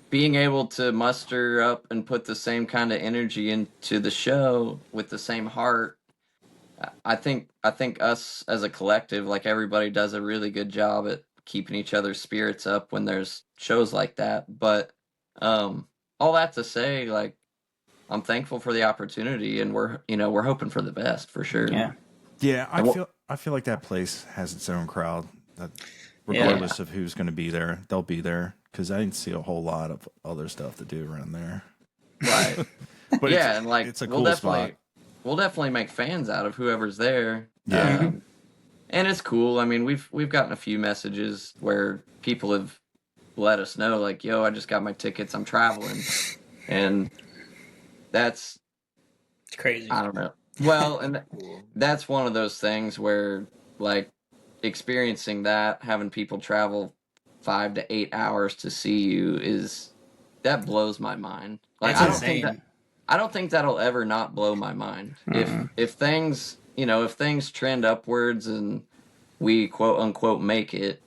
being able to muster up and put the same kind of energy into the show with the same heart, I think us as a collective, like everybody does a really good job at keeping each other's spirits up when there's shows like that. But all that to say, like, I'm thankful for the opportunity, and we're hoping for the best for sure.
Yeah.
Yeah,
And
I feel like that place has its own crowd. That regardless of who's going to be there, they'll be there. Because I didn't see a whole lot of other stuff to do around there.
Right.
But
yeah, and like
it's a
we'll
cool spot.
definitely make fans out of whoever's there.
Yeah.
And it's cool. I mean, we've gotten a few messages where people have let us know, like, "Yo, I just got my tickets. I'm traveling," and that's
It's crazy.
I don't know. Well, and that's one of those things where, like, experiencing that, having people travel 5 to 8 hours to see you that blows my mind. Like,
That's insane.
I don't think that'll ever not blow my mind. If things, if things trend upwards and we quote unquote make it,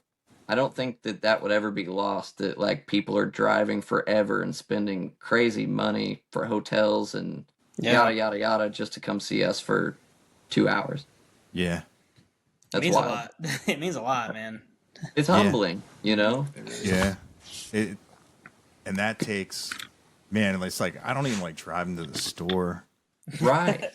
I don't think that would ever be lost. That like people are driving forever and spending crazy money for hotels and yada yada yada just to come see us for 2 hours.
Yeah.
That's
it means
wild.
a lot. It means a lot, man.
It's humbling,
Yeah. And that takes, man, it's like, I don't even like driving to the store.
Right.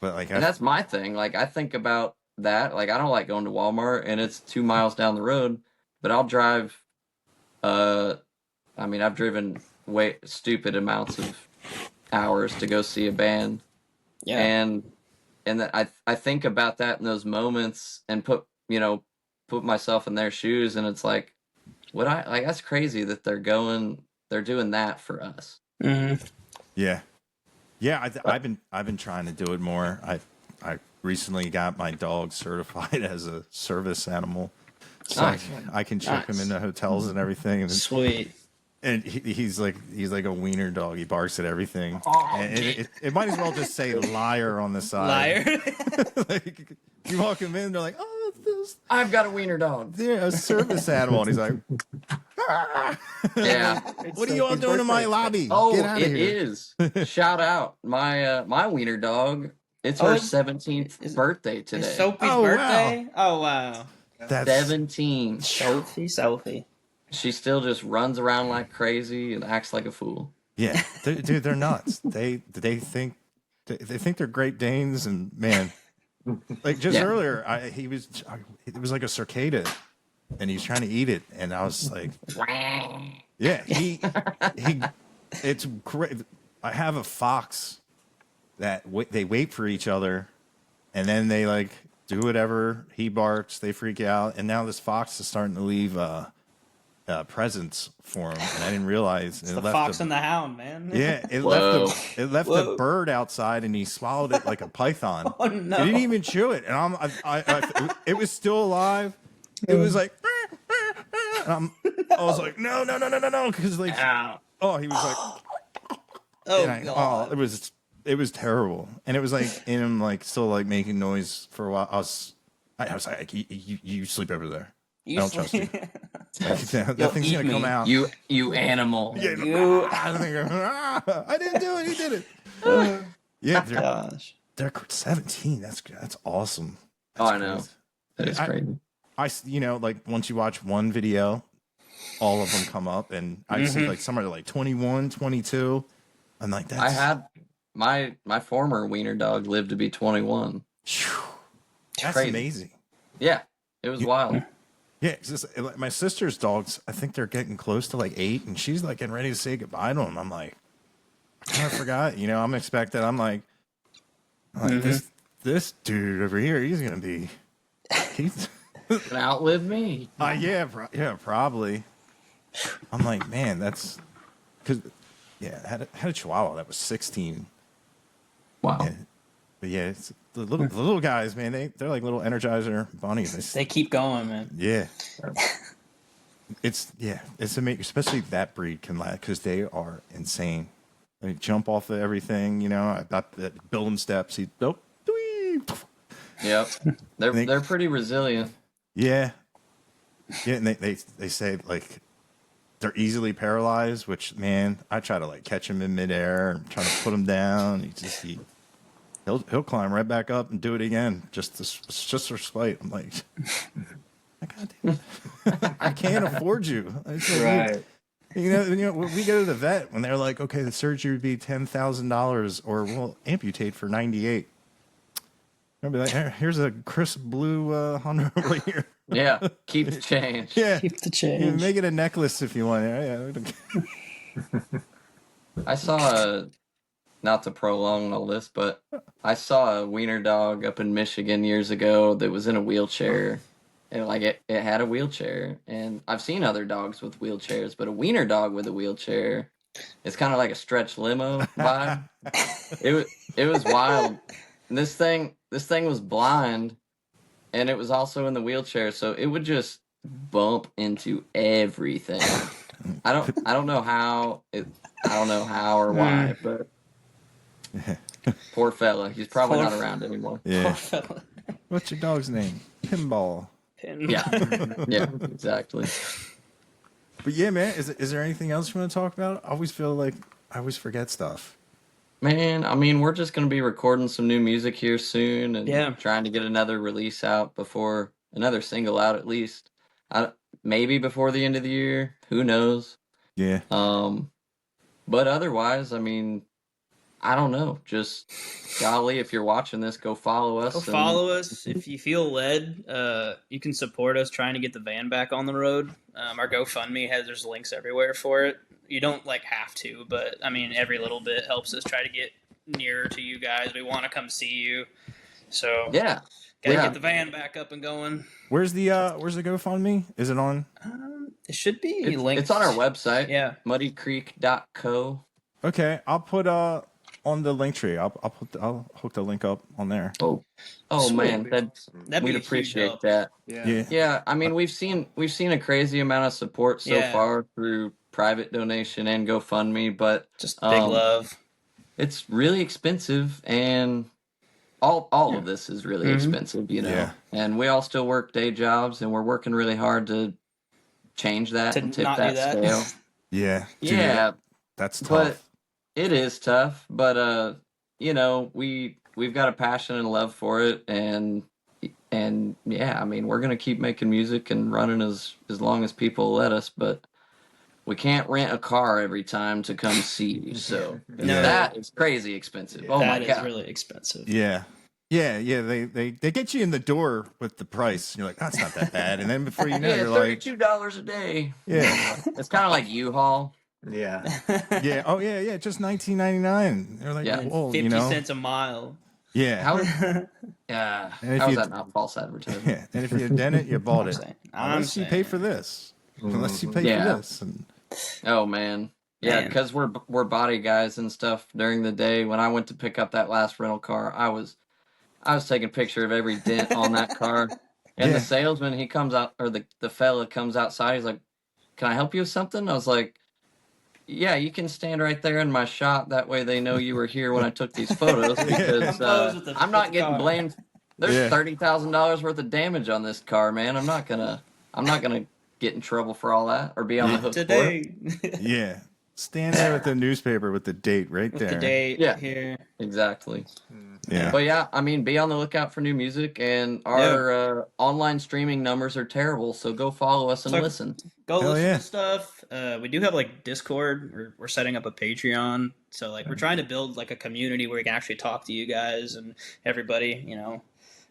But like,
And that's my thing. Like, I think about that. Like, I don't like going to Walmart and it's 2 miles down the road, but I'll drive, I've driven way stupid amounts of hours to go see a band.
Yeah.
And that I think about that in those moments and put myself in their shoes, and it's like, that's crazy that they're doing that for us.
Yeah. I've been trying to do it more. I recently got my dog certified as a service animal, so
Nice.
I can check him into hotels and everything. And
Sweet.
And he's like a wiener dog. He barks at everything. And it might as well just say liar on the side.
Liar.
Like, you walk him in, they're like, oh, this,
I've got a wiener dog.
yeah, a service animal. And he's like, ah.
Yeah.
What are you all doing in my lobby?
Oh,
Get out of
it
here.
is. Shout out my wiener dog. It's her 17th birthday today.
It's Sophie's
Oh, wow.
birthday? Oh, wow.
That's
17.
Sophie.
She still just runs around like crazy and acts like a fool.
yeah, dude, they're nuts. They think they're Great Danes, and man, like just earlier, it was like a cicada, and he's trying to eat it, and I was like, yeah, it's great. I have a fox that they wait for each other, and then they like do whatever. He barks, they freak out, and now this fox is starting to leave presents for him, and I didn't realize
It's the fox and the hound, man.
Yeah, it
Whoa.
left the bird outside, and he swallowed it like a python.
Oh, no.
He didn't even chew it, and it was still alive. It was like, and I was like, no, because like, oh, he was like,
God.
it was terrible, and it was like in him like still like making noise for a while. I was like, you sleep over there. I don't trust you. That thing's gonna come out.
You animal.
Yeah, I didn't do it. He did it. Yeah,
Gosh.
they're 17. That's awesome.
Oh, I know. That is crazy.
I like once you watch one video, all of them come up, and I see like some are like 21, 22. I'm like, that's...
I had my former wiener dog lived to be 21.
That's
crazy.
amazing.
Yeah, it was wild.
Yeah, it's just, like, my sister's dogs, I think they're getting close to like 8, and she's like getting ready to say goodbye to them. I'm like, I kind of forgot. I'm expecting. I'm like this dude over here, he's
Gonna outlive me.
yeah, probably. I'm like, man, that's because I had a Chihuahua that was 16.
Wow.
Yeah. But yeah, it's the little guys, man. They're like little Energizer bunnies.
They keep going, man.
Yeah. It's amazing, especially that breed can last because they are insane. They jump off of everything, about building steps.
Yep. They're pretty resilient.
Yeah. Yeah, and they say like they're easily paralyzed, which, man, I try to like catch him in midair and try to put him down. He'll climb right back up and do it again just for spite. I'm like, I can't afford you.
Right.
We go to the vet when they're like, okay, the surgery would be $10,000 or we'll amputate for 98. I'll be like, here's a crisp blue Honda over here.
Yeah, keep the change.
Yeah,
Keep the change.
Yeah, make it a necklace if you want. Yeah.
I saw not to prolong all this, but I saw a wiener dog up in Michigan years ago that was in a wheelchair. And like it had a wheelchair. And I've seen other dogs with wheelchairs, but a wiener dog with a wheelchair, it's kind of like a stretch limo vibe. It was wild. And this thing was blind, and it was also in the wheelchair, so it would just bump into everything. I don't know how or why, but poor fella, he's probably
Poor
not around anymore.
Poor
Yeah.
fella.
What's your dog's name? Pinball.
Yeah, yeah, exactly.
But yeah, man, is there anything else you want to talk about? I always feel like I always forget stuff.
Man, I mean, we're just gonna be recording some new music here soon, and
Yeah.
trying to get another release out before another single out at least. Maybe before the end of the year. Who knows?
Yeah.
But otherwise, I mean, I don't know. Just golly, if you're watching this, go follow us.
Go follow us if you feel led. You can support us trying to get the van back on the road. Our GoFundMe there's links everywhere for it. You don't like have to, but I mean, every little bit helps us try to get nearer to you guys. We want to come see you, so
Yeah,
gotta
yeah.
get the van back up and going.
Where's the GoFundMe? Is it on?
It should be linked.
It's on our website.
Yeah.
muddycreek.co.
Okay, I'll put on the link tree. I'll hook the link up on there.
Oh
Sweet.
man,
That'd be
we'd
a huge
appreciate
help.
that.
Yeah.
Yeah, I mean, we've seen a crazy amount of support so
Yeah.
far through private donation and GoFundMe, but
Just big love.
it's really expensive, and all of this is really expensive, you know.
Yeah.
And we all still work day jobs, and we're working really hard to change that
To
and tip
not
that
do that.
scale.
Yeah. Dude,
Yeah,
that's tough.
but it is tough. But you know, we've got a passion and love for it, and yeah, I mean, we're gonna keep making music and running as long as people let us, but we can't rent a car every time to come see you. So
No.
that is crazy expensive. Oh
That
my
is
god.
really expensive.
Yeah. Yeah, they get you in the door with the price. You're like, that's not that bad. And then before you know,
Yeah,
you're like,
$32 a day.
yeah,
It's kind of like U-Haul.
Yeah.
yeah, oh yeah, just $19.99. They're like,
Yeah.
well,
50
you know,
cents a mile.
yeah,
How?
And if
How is
you-
that not false advertising?
yeah. And if you dent it, you bought it.
I'm
Unless you
saying.
pay for this, unless you pay
Yeah.
for this, and
Oh man, yeah,
Man.
because we're body guys and stuff during the day. When I went to pick up that last rental car, I was taking a picture of every dent on that car. And
Yeah.
the salesman, he comes out, or the fella comes outside. He's like, "Can I help you with something?" I was like, "Yeah, you can stand right there in my shop. That way they know you were here when I took these photos." Because
Pose with the-
I'm
with
not
the
getting
car.
blamed. There's
Yeah.
$30,000 worth of damage on this car, man. I'm not gonna get in trouble for all that or be on the hook for it.
Today.
yeah, stand there with the newspaper with the date right
With
there.
the date
Yeah.
here.
Exactly.
Yeah,
But yeah, I mean, be on the lookout for new music, and our online streaming numbers are terrible. So go follow us and
So-
listen.
Go
Hell
listen
yeah.
to stuff. We do have like Discord. We're setting up a Patreon. So like we're trying to build like a community where we can actually talk to you guys and everybody, you know.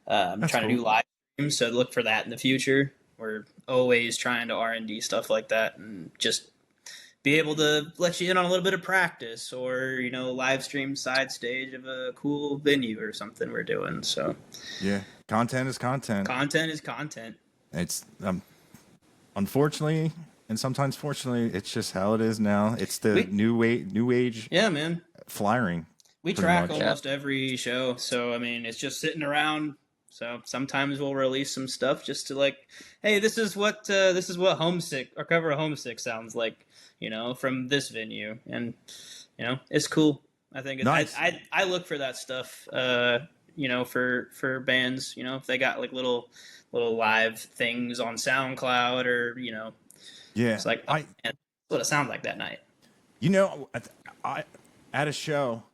I'm
That's
trying to do
cool.
live streams, so look for that in the future. We're always trying to R&D stuff like that and just be able to let you in on a little bit of practice or, you know, live stream side stage of a cool venue or something we're doing. So
yeah. Content is content.
content is content.
It's unfortunately, and sometimes fortunately, it's just how it is now. It's the new age
Yeah, man.
flyering.
We
Pretty
track
much.
almost every show, so I mean, it's just sitting around. So sometimes we'll release some stuff just to like, hey, this is what Homesick, our cover of Homesick sounds like, you know, from this venue, and you know, it's cool. I think it's,
Nice.
I look for that stuff, you know, for bands, you know, if they got like little live things on SoundCloud or you know,
Yeah,
it's like, oh, man, that's what it sounds like that night.
you know, I at a show,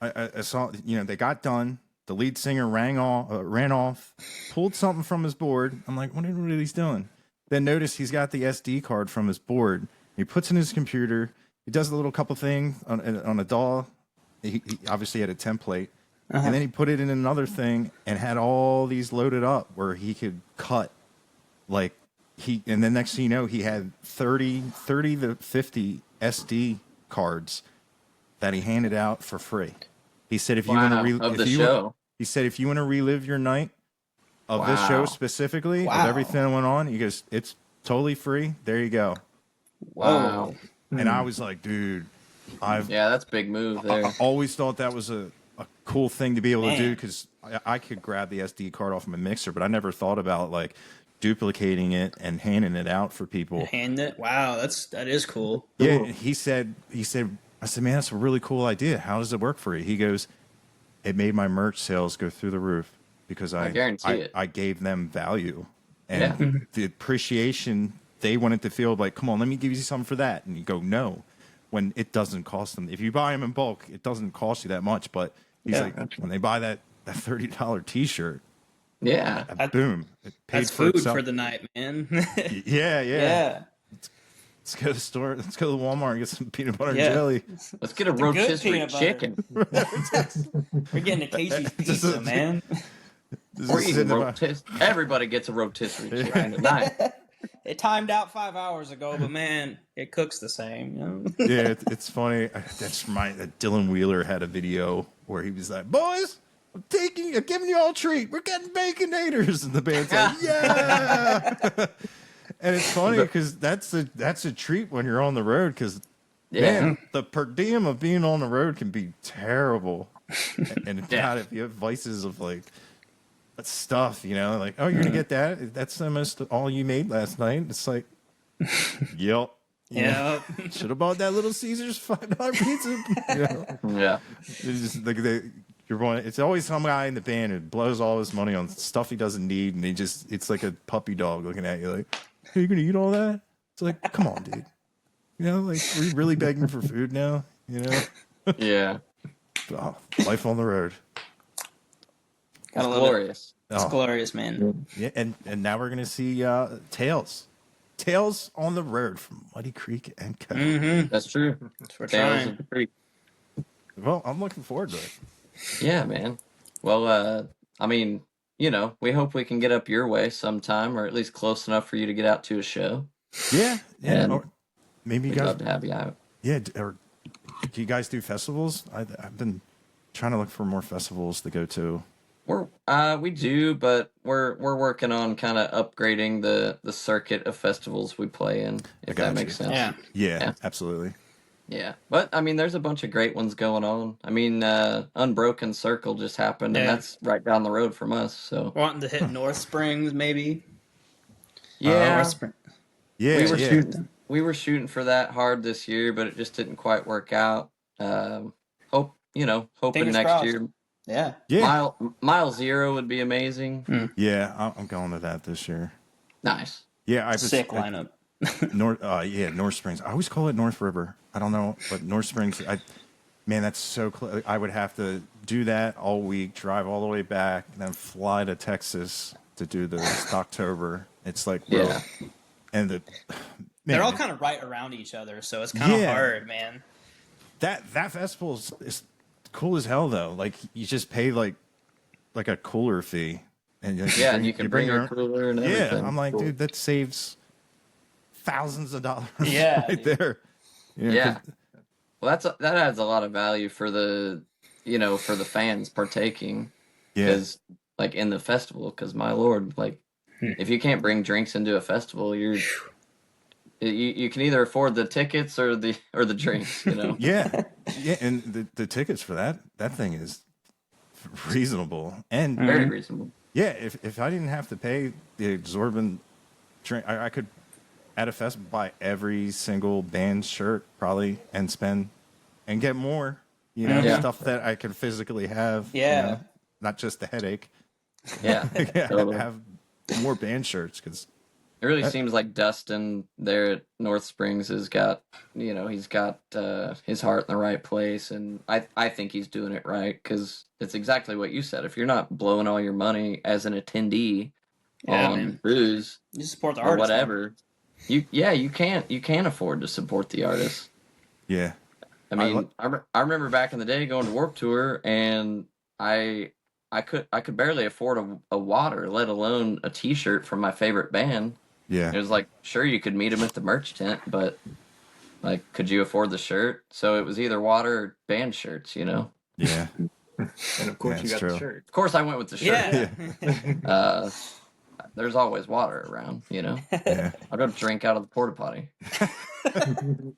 I saw, you know, they got done. The lead singer ran off, pulled something from his board. I'm like, what are these doing? Then notice he's got the SD card from his board. He puts in his computer. He does a little couple thing on a DAW. He obviously had a template. And then he put it in another thing and had all these loaded up where he could cut. Like, and then next thing you know, he had 30 to 50 SD cards that he handed out for free. He said, if you
Wow,
want to
of the show.
he said, if you want to relive your night of this show specifically, of everything that went on, he goes, it's totally free. There you go.
Wow.
And I was like, dude,
that's a big move there.
I always thought that was a cool thing to be able to do, because I could grab the SD card off my mixer, but I never thought about like duplicating it and handing it out for people.
Hand it? Wow, that is cool.
Yeah, he said, I said, man, that's a really cool idea. How does it work for you? He goes, it made my merch sales go through the roof because I
guarantee it.
I gave them value and the appreciation they wanted to feel like, come on, let me give you something for that. And you go, no, when it doesn't cost them. If you buy them in bulk, it doesn't cost you that much. But he's like, when they buy that $30 T-shirt, boom, it paid
That's
for
food
itself.
for the night, man.
Yeah. Let's go to the store. Let's go to Walmart and get some peanut butter and jelly.
Let's get a rotisserie chicken.
We're getting a Casey's pizza, man.
We're eating everybody gets a rotisserie chicken tonight.
It timed out 5 hours ago, but man, it cooks the same. You know?
Yeah, it's funny. Dylan Wheeler had a video where he was like, "Boys, I'm giving you all a treat. We're getting baconators," and the band's like, "Yeah." And it's funny because that's a treat when you're on the road, because man, the per diem of being on the road can be terrible. And God, if you have vices of like stuff, you know, like, oh, you're gonna get that. That's almost all you made last night. It's like, yep.
Yeah.
Should have bought that Little Caesars $5 pizza. You know?
Yeah.
It's just like it's always some guy in the band who blows all his money on stuff he doesn't need, and it's like a puppy dog looking at you like, hey, you gonna eat all that? It's like, come on, dude. You know, like, are you really begging for food now? You know?
Yeah.
Oh, life on the road.
It's glorious.
It's glorious, man.
Yeah, and now we're gonna see Tales on the road from Muddy Creek and Co.
Mm-hmm.
That's true.
We're
Tales
trying.
of the Creek.
Well, I'm looking forward to it.
Yeah, man. Well, I mean, you know, we hope we can get up your way sometime, or at least close enough for you to get out to a show.
Yeah.
And
or maybe you
we'd
guys
love to have you out.
Yeah, or do you guys do festivals? I've been trying to look for more festivals to go to.
We do, but we're working on kind of upgrading the circuit of festivals we play in, if that makes sense.
Yeah, absolutely.
Yeah, but I mean, there's a bunch of great ones going on. I mean, Unbroken Circle just happened, and that's right down the road from us. So
wanting to hit North Springs, maybe.
Yeah,
Yeah,
we were shooting for that hard this year, but it just didn't quite work out. Hoping
Fingers
next
crossed.
year.
Yeah.
Mile Zero would be amazing.
Yeah, I'm going to that this year.
Nice.
Yeah,
Sick lineup.
North Springs. I always call it North River. I don't know, but North Springs. Man, that's so close. I would have to do that all week, drive all the way back, and then fly to Texas to do the October. It's like, bro, and
they're all kind of right around each other, so it's kind of hard, man.
That festival is cool as hell, though. Like, you just pay like a cooler fee, and
and you can bring your cooler and everything.
Yeah, I'm like, dude, that saves thousands of dollars.
Yeah,
right there.
Yeah. Well, that adds a lot of value for the fans partaking. Because like in the festival, because my lord, like if you can't bring drinks into a festival, you can either afford the tickets or the drinks, you know.
Yeah, and the tickets for that thing is reasonable and
very reasonable.
Yeah, if I didn't have to pay the exorbitant drink, I could at a festival buy every single band shirt probably and get more, stuff that I could physically have.
Yeah,
not just the headache.
Yeah, totally.
Have more band shirts because.
It really seems like Dustin there at North Springs has got, he's got his heart in the right place, and I think he's doing it right, because it's exactly what you said. If you're not blowing all your money as an attendee on booze,
you support the
or
artist,
whatever. You can't afford to support the artist.
Yeah,
I mean, I remember back in the day going to Warped Tour, and I could barely afford a water, let alone a T-shirt from my favorite band.
Yeah,
it was like, sure, you could meet them at the merch tent, but Like, could you afford the shirt? So it was either water or band shirts, you know?
Yeah.
And of course,
Yeah,
you got
it's true.
the shirt.
Of course, I went with the shirt.
Yeah.
There's always water around, you know?
Yeah.
I'll go drink out of the porta potty.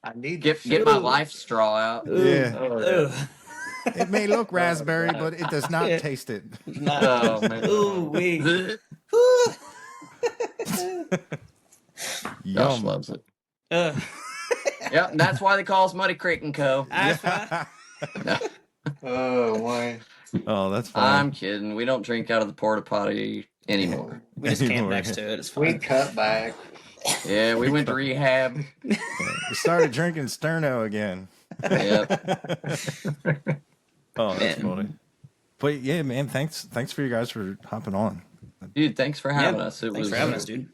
I need
Get my life straw out.
Yeah.
Oh, yeah.
It may look raspberry,
God.
but it does not
Yeah.
taste it.
Oh, man.
Ooh, wee.
Josh
Yum.
loves it.
Ugh.
Yep, and that's why they call us Muddy Creek and Co.
That's right.
No,
Oh, why?
Oh, that's funny.
I'm kidding. We don't drink out of the porta potty anymore.
We just camp
Anymore.
next to it. It's
We
fine.
cut back.
Yeah, we went to rehab.
We started drinking Sterno again.
Yep.
Oh, that's
Man.
funny. But yeah, man, thanks for you guys for hopping on.
Dude, thanks for having
Yeah,
us. It
Thanks
was
for having us, dude.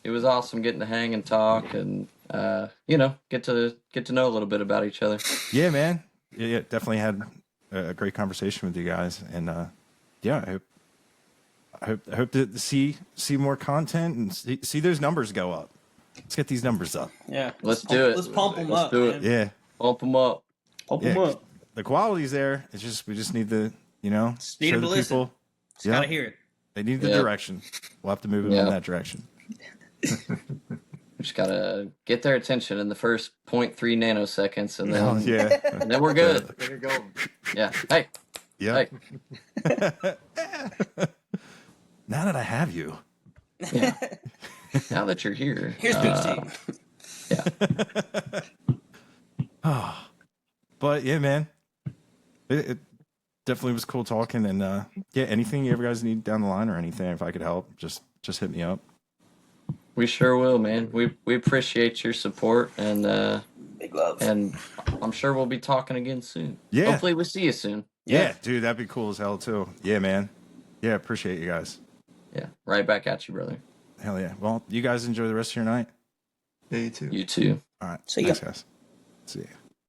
It was awesome getting to hang and talk and you know, get to know a little bit about each other.
Yeah, man. Yeah, definitely had a great conversation with you guys, and yeah, I hope to see more content and see those numbers go up. Let's get these numbers up.
Yeah.
Let's do it.
Let's pump them
Let's
up.
do it.
man.
Yeah,
Pump them up.
Pump
yeah.
them up.
The quality's there. It's just we just need to
Just need
show
them to
the
listen.
people.
Just
Yeah,
gotta hear it.
they need the
Yeah.
direction. We'll have to move it
Yeah.
in that direction.
We just gotta get their attention in the first 0.3 nanoseconds, and then
Oh, yeah,
and then we're good.
There you go.
Yeah. Hey.
yeah.
Hey.
Now that I have you,
Yeah. Now that you're here,
Here's Boots
yeah.
but yeah, man, it definitely was cool talking. And yeah, anything you ever guys need down the line or anything, if I could help, just hit me up.
We sure will, man. We appreciate your support, and
Big love.
and I'm sure we'll be talking again soon.
Yeah.
Hopefully we see you soon.
Yeah, dude, that'd be cool as hell too. Yeah, man. Yeah, appreciate you guys.
Yeah. Right back at you, brother.
Hell yeah. Well, you guys enjoy the rest of your night.
Yeah, you too.
You too.
All right.
See ya.
Thanks, guys. See ya.